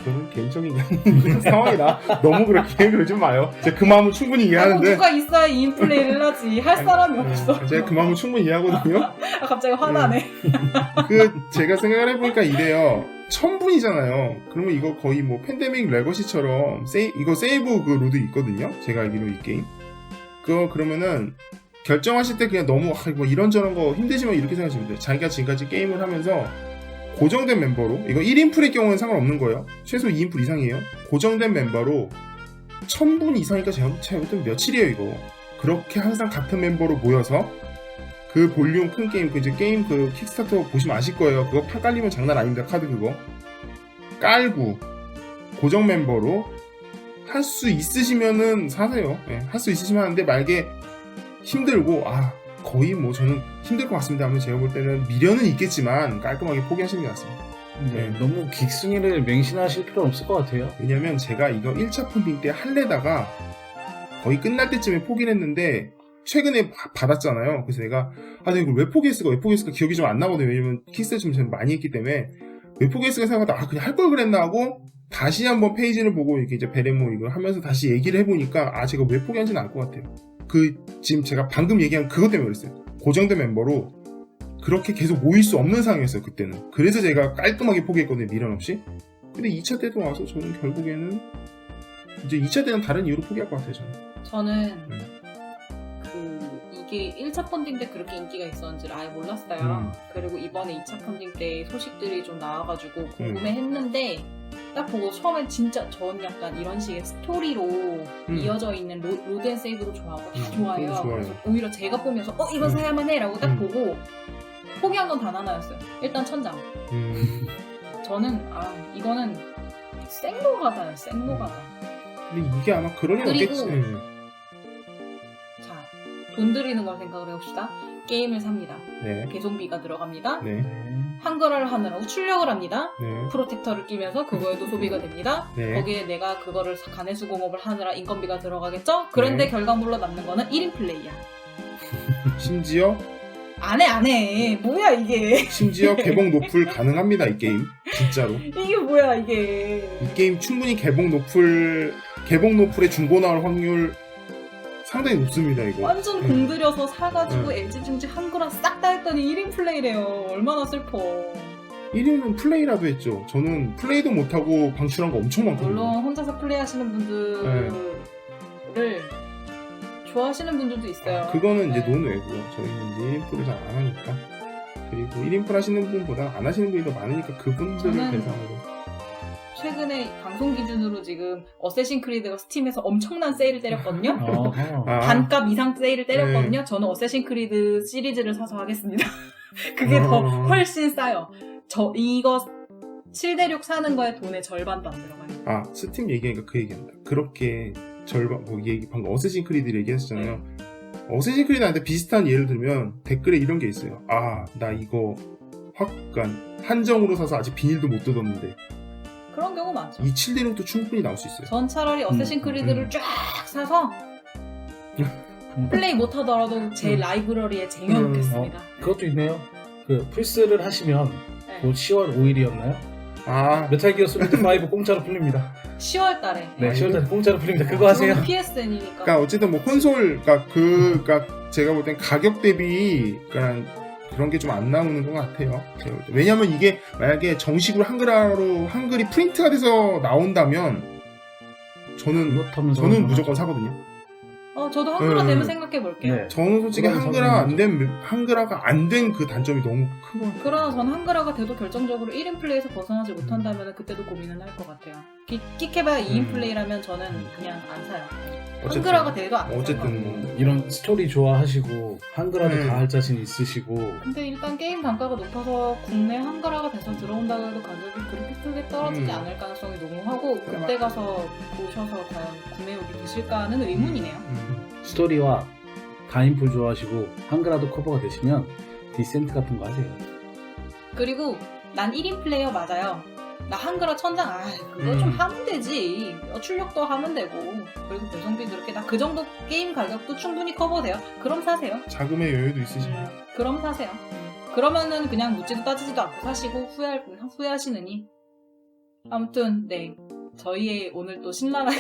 그건 개인적인 상황이다. 너무 그렇게 그러지 마요. 제가 그 마음을 충분히 이해하는데. 누가 있어야 2인 플레이를 하지. 할 사람이 없어. 제가 그 마음을 충분히 이해하거든요. 갑자기 화나네. 제가 생각을 해보니까 이래요. 1000분이잖아요. 그러면 이거 거의 뭐 팬데믹 레거시처럼 이거 세이브 그 로드 있거든요. 제가 알기로 이 게임. 그러면은 결정하실 때 그냥 너무 뭐 이런저런 거 힘들지만 이렇게 생각하시면 돼요. 자기가 지금까지 게임을 하면서 고정된 멤버로 이거 1인 풀의 경우는 상관없는 거예요. 최소 2인 풀 이상이에요. 고정된 멤버로 1000분 이상이니까 제가 볼때 며칠이에요 이거. 그렇게 항상 같은 멤버로 모여서 그 볼륨 큰 게임 그 이제 게임 그 킥스타터 보시면 아실 거예요. 그거 파 깔리면 장난 아닙니다. 카드 그거 깔고 고정 멤버로 할 수 있으시면은 사세요. 네, 할 수 있으시면 하는데 만약에 힘들고 거의 뭐 저는 힘들 것 같습니다 하면 제가 볼 때는 미련은 있겠지만 깔끔하게 포기하시는 게 낫습니다. 네, 너무 긱순이를 맹신하실 필요는 없을 것 같아요. 왜냐면 제가 이거 1차 펀딩 때 할래다가 거의 끝날 때쯤에 포기를 했는데 최근에 받았잖아요. 그래서 내가 내가 이걸 왜 포기했을까 기억이 좀 안 나거든요. 왜냐면 킥스 좀 많이 했기 때문에 왜 포기했을까 생각하다 그냥 할 걸 그랬나 하고 다시 한번 페이지를 보고 이렇게 이제 베레모 이걸 하면서 다시 얘기를 해보니까 제가 왜 포기한지는 알 것 같아요. 지금 제가 방금 얘기한 그것 때문에 그랬어요. 고정된 멤버로 그렇게 계속 모일 수 없는 상황이었어요, 그때는. 그래서 제가 깔끔하게 포기했거든요, 미련 없이. 근데 2차 때도 와서 저는 결국에는 이제 2차 때는 다른 이유로 포기할 것 같아요, 저는. 이게 1차 펀딩 때 그렇게 인기가 있었는지를 아예 몰랐어요. 그리고 이번에 2차 펀딩 때 소식들이 좀 나와가지고 궁금해했는데 딱 보고 처음엔 진짜 전 약간 이런 식의 스토리로 이어져 있는 로드 앤 세이브도 좋아하고 다 좋아해요. 그래서 오히려 제가 보면서 이거 사야만 해 라고 딱 보고 포기한 건 단 하나였어요. 일단 천장. 저는 이거는 생노가다요. 생노가다. 근데 이게 아마 그럴 일 없겠지. 자, 돈 들이는 걸 생각을 해봅시다. 게임을 삽니다. 네. 배송비가 들어갑니다. 네. 한글화를 하느라고 출력을 합니다. 네. 프로텍터를 끼면서 그거에도 소비가 됩니다. 네. 거기에 내가 그거를 가내수공업을 하느라 인건비가 들어가겠죠? 그런데 결과물로 남는 거는 1인 플레이야. 심지어 안 해. 뭐야 이게. 심지어 개봉 노플 가능합니다, 이 게임. 진짜로. 이게 뭐야 이게. 이 게임 충분히 개봉 노플의 중고 나올 확률 상당히 높습니다, 이거. 완전 공들여서 사가지고 LG중지 한글화 싹 다 했더니 1인 플레이래요. 얼마나 슬퍼. 1인은 플레이라도 했죠. 저는 플레이도 못하고 방출한 거 엄청 많거든요. 물론 혼자서 플레이하시는 분들을 좋아하시는 분들도 있어요. 그거는 이제 논외고요. 저희는 1인풀을 잘 안 하니까. 그리고 1인풀 하시는 분보다 안 하시는 분이 더 많으니까 그분들을 대상으로. 최근에 방송 기준으로 지금 어쌔신 크리드가 스팀에서 엄청난 세일을 때렸거든요. 반값 이상 세일을 때렸거든요. 저는 어쌔신 크리드 시리즈를 사서 하겠습니다. 그게 더 훨씬 싸요. 이거 7대륙 사는 거에 돈의 절반도 안 들어가요. 스팀 얘기하니까 그 얘기한다. 그렇게 절반, 방금 어쌔신 크리드 얘기했잖아요. 어쌔신 크리드한테 비슷한 예를 들면 댓글에 이런 게 있어요. 아, 나 이거 확간 한정으로 사서 아직 비닐도 못 뜯었는데 그런 경우 많죠. 이 716도 충분히 나올 수 있어요. 전 차라리 어쌔신 크리드를 쫙 사서 플레이 못하더라도 제 라이브러리에 쟁여놓겠습니다. 그것도 있네요. 그 플스를 하시면 네. 곧 10월 5일이었나요? 아, 메탈 기어 솔리드 5 공짜로 풀립니다. 10월 달에. 네, 10월 달에 공짜로 풀립니다. 그거 하세요. PSN이니까. 그러니까 어쨌든 뭐 콘솔, 그러니까 제가 볼 땐 가격 대비 그러니까 그런 게 좀 안 나오는 것 같아요. 제가 볼 때. 왜냐면 이게 만약에 정식으로 한글화로 한글이 프린트가 돼서 나온다면 저는 무조건 사거든요. 저도 한글화 되면 생각해 볼게요. 네. 저는 솔직히 한글화가 안 된 그 단점이 너무 큰 것 같아요. 그러나 전 한글화가 돼도 결정적으로 1인 플레이에서 벗어나지 못한다면 그때도 고민은 할 것 같아요. 끽해봐야 2인 플레이라면 저는 그냥 안 사요. 한글화가 돼도 안 사요. 어쨌든 뭐 이런 스토리 좋아하시고 한글화도 네. 다 할 자신 있으시고 근데 일단 게임 단가가 높아서 국내 한글화가 돼서 들어온다고 해도 가격이 그렇게 크게 떨어지지 않을 가능성이 농후하고 그때 가서 보셔서 과연 구매욕이 드실까 하는 의문이네요. 스토리와 다인풀 좋아하시고 한글화도 커버가 되시면 디센트 같은 거 하세요. 그리고 난 1인 플레이어 맞아요. 나 한글화 천장 그거 좀 하면 되지. 출력도 하면 되고 그리고 배송비 그렇게 나 그 정도 게임 가격도 충분히 커버돼요. 그럼 사세요. 자금의 여유도 있으시면 그럼 사세요. 그러면은 그냥 묻지도 따지지도 않고 사시고 후회하시느니 아무튼 네 저희의 오늘 또 신랄하게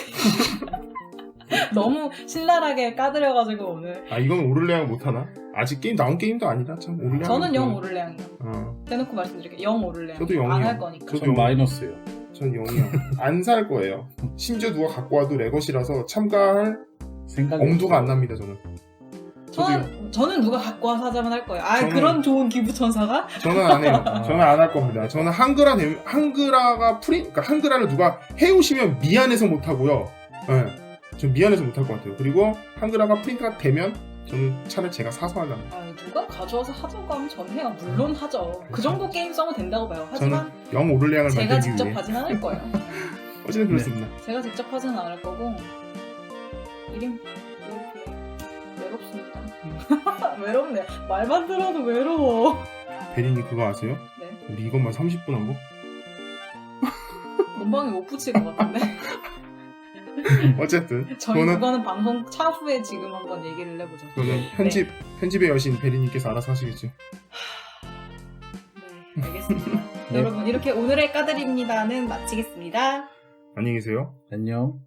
너무 신랄하게 까드려가지고 오늘 이건 오를레양 못하나? 아직 게임 나온 게임도 아니라 참 오를레양 저는 0 오를레양이요. 대놓고 말씀드릴게요. 0 오를레양. 저도 0이요. 안 할 거니까. 전 마이너스예요. 전 0이요. 안 살 거예요. 심지어 누가 갖고 와도 레것이라서 참가할 생각이 엄두가 안 납니다. 저는 누가 갖고 와서 하자면 할 거예요. 그런 좋은 기부천사가? 저는 안 해요. 저는 안 할 겁니다. 저는 한글화가 그러니까 한글화를 누가 해오시면 미안해서 못 하고요. 네, 전 미안해서 못 할 것 같아요. 그리고 한글화가 프린트가 되면 저는 차를 제가 사서 하려고. 누가 가져와서 하자고 하면 전 해요. 물론 하죠. 그 정도 게임성은 된다고 봐요. 하지만 저는 0 오를레양을 제가 만들기 직접 위해 하진 않을 거예요. 어쨌든 그렇습니다. 제가 직접 하지는 않을 거고 1인 플레이 외롭습니다. 외롭네요. 말만 들어도 외로워. 베리님 그거 아세요? 네. 우리 이것만 30분 한 거? 본방에 못 붙일 것 같은데. 어쨌든 그거는 방송 차후에 지금 한번 얘기를 해보죠. 그거는 편집의 여신 베리님께서 알아서 하시겠죠. 네, 알겠습니다. 여러분 이렇게 오늘의 까드립니다는 마치겠습니다. 안녕히 계세요. 안녕.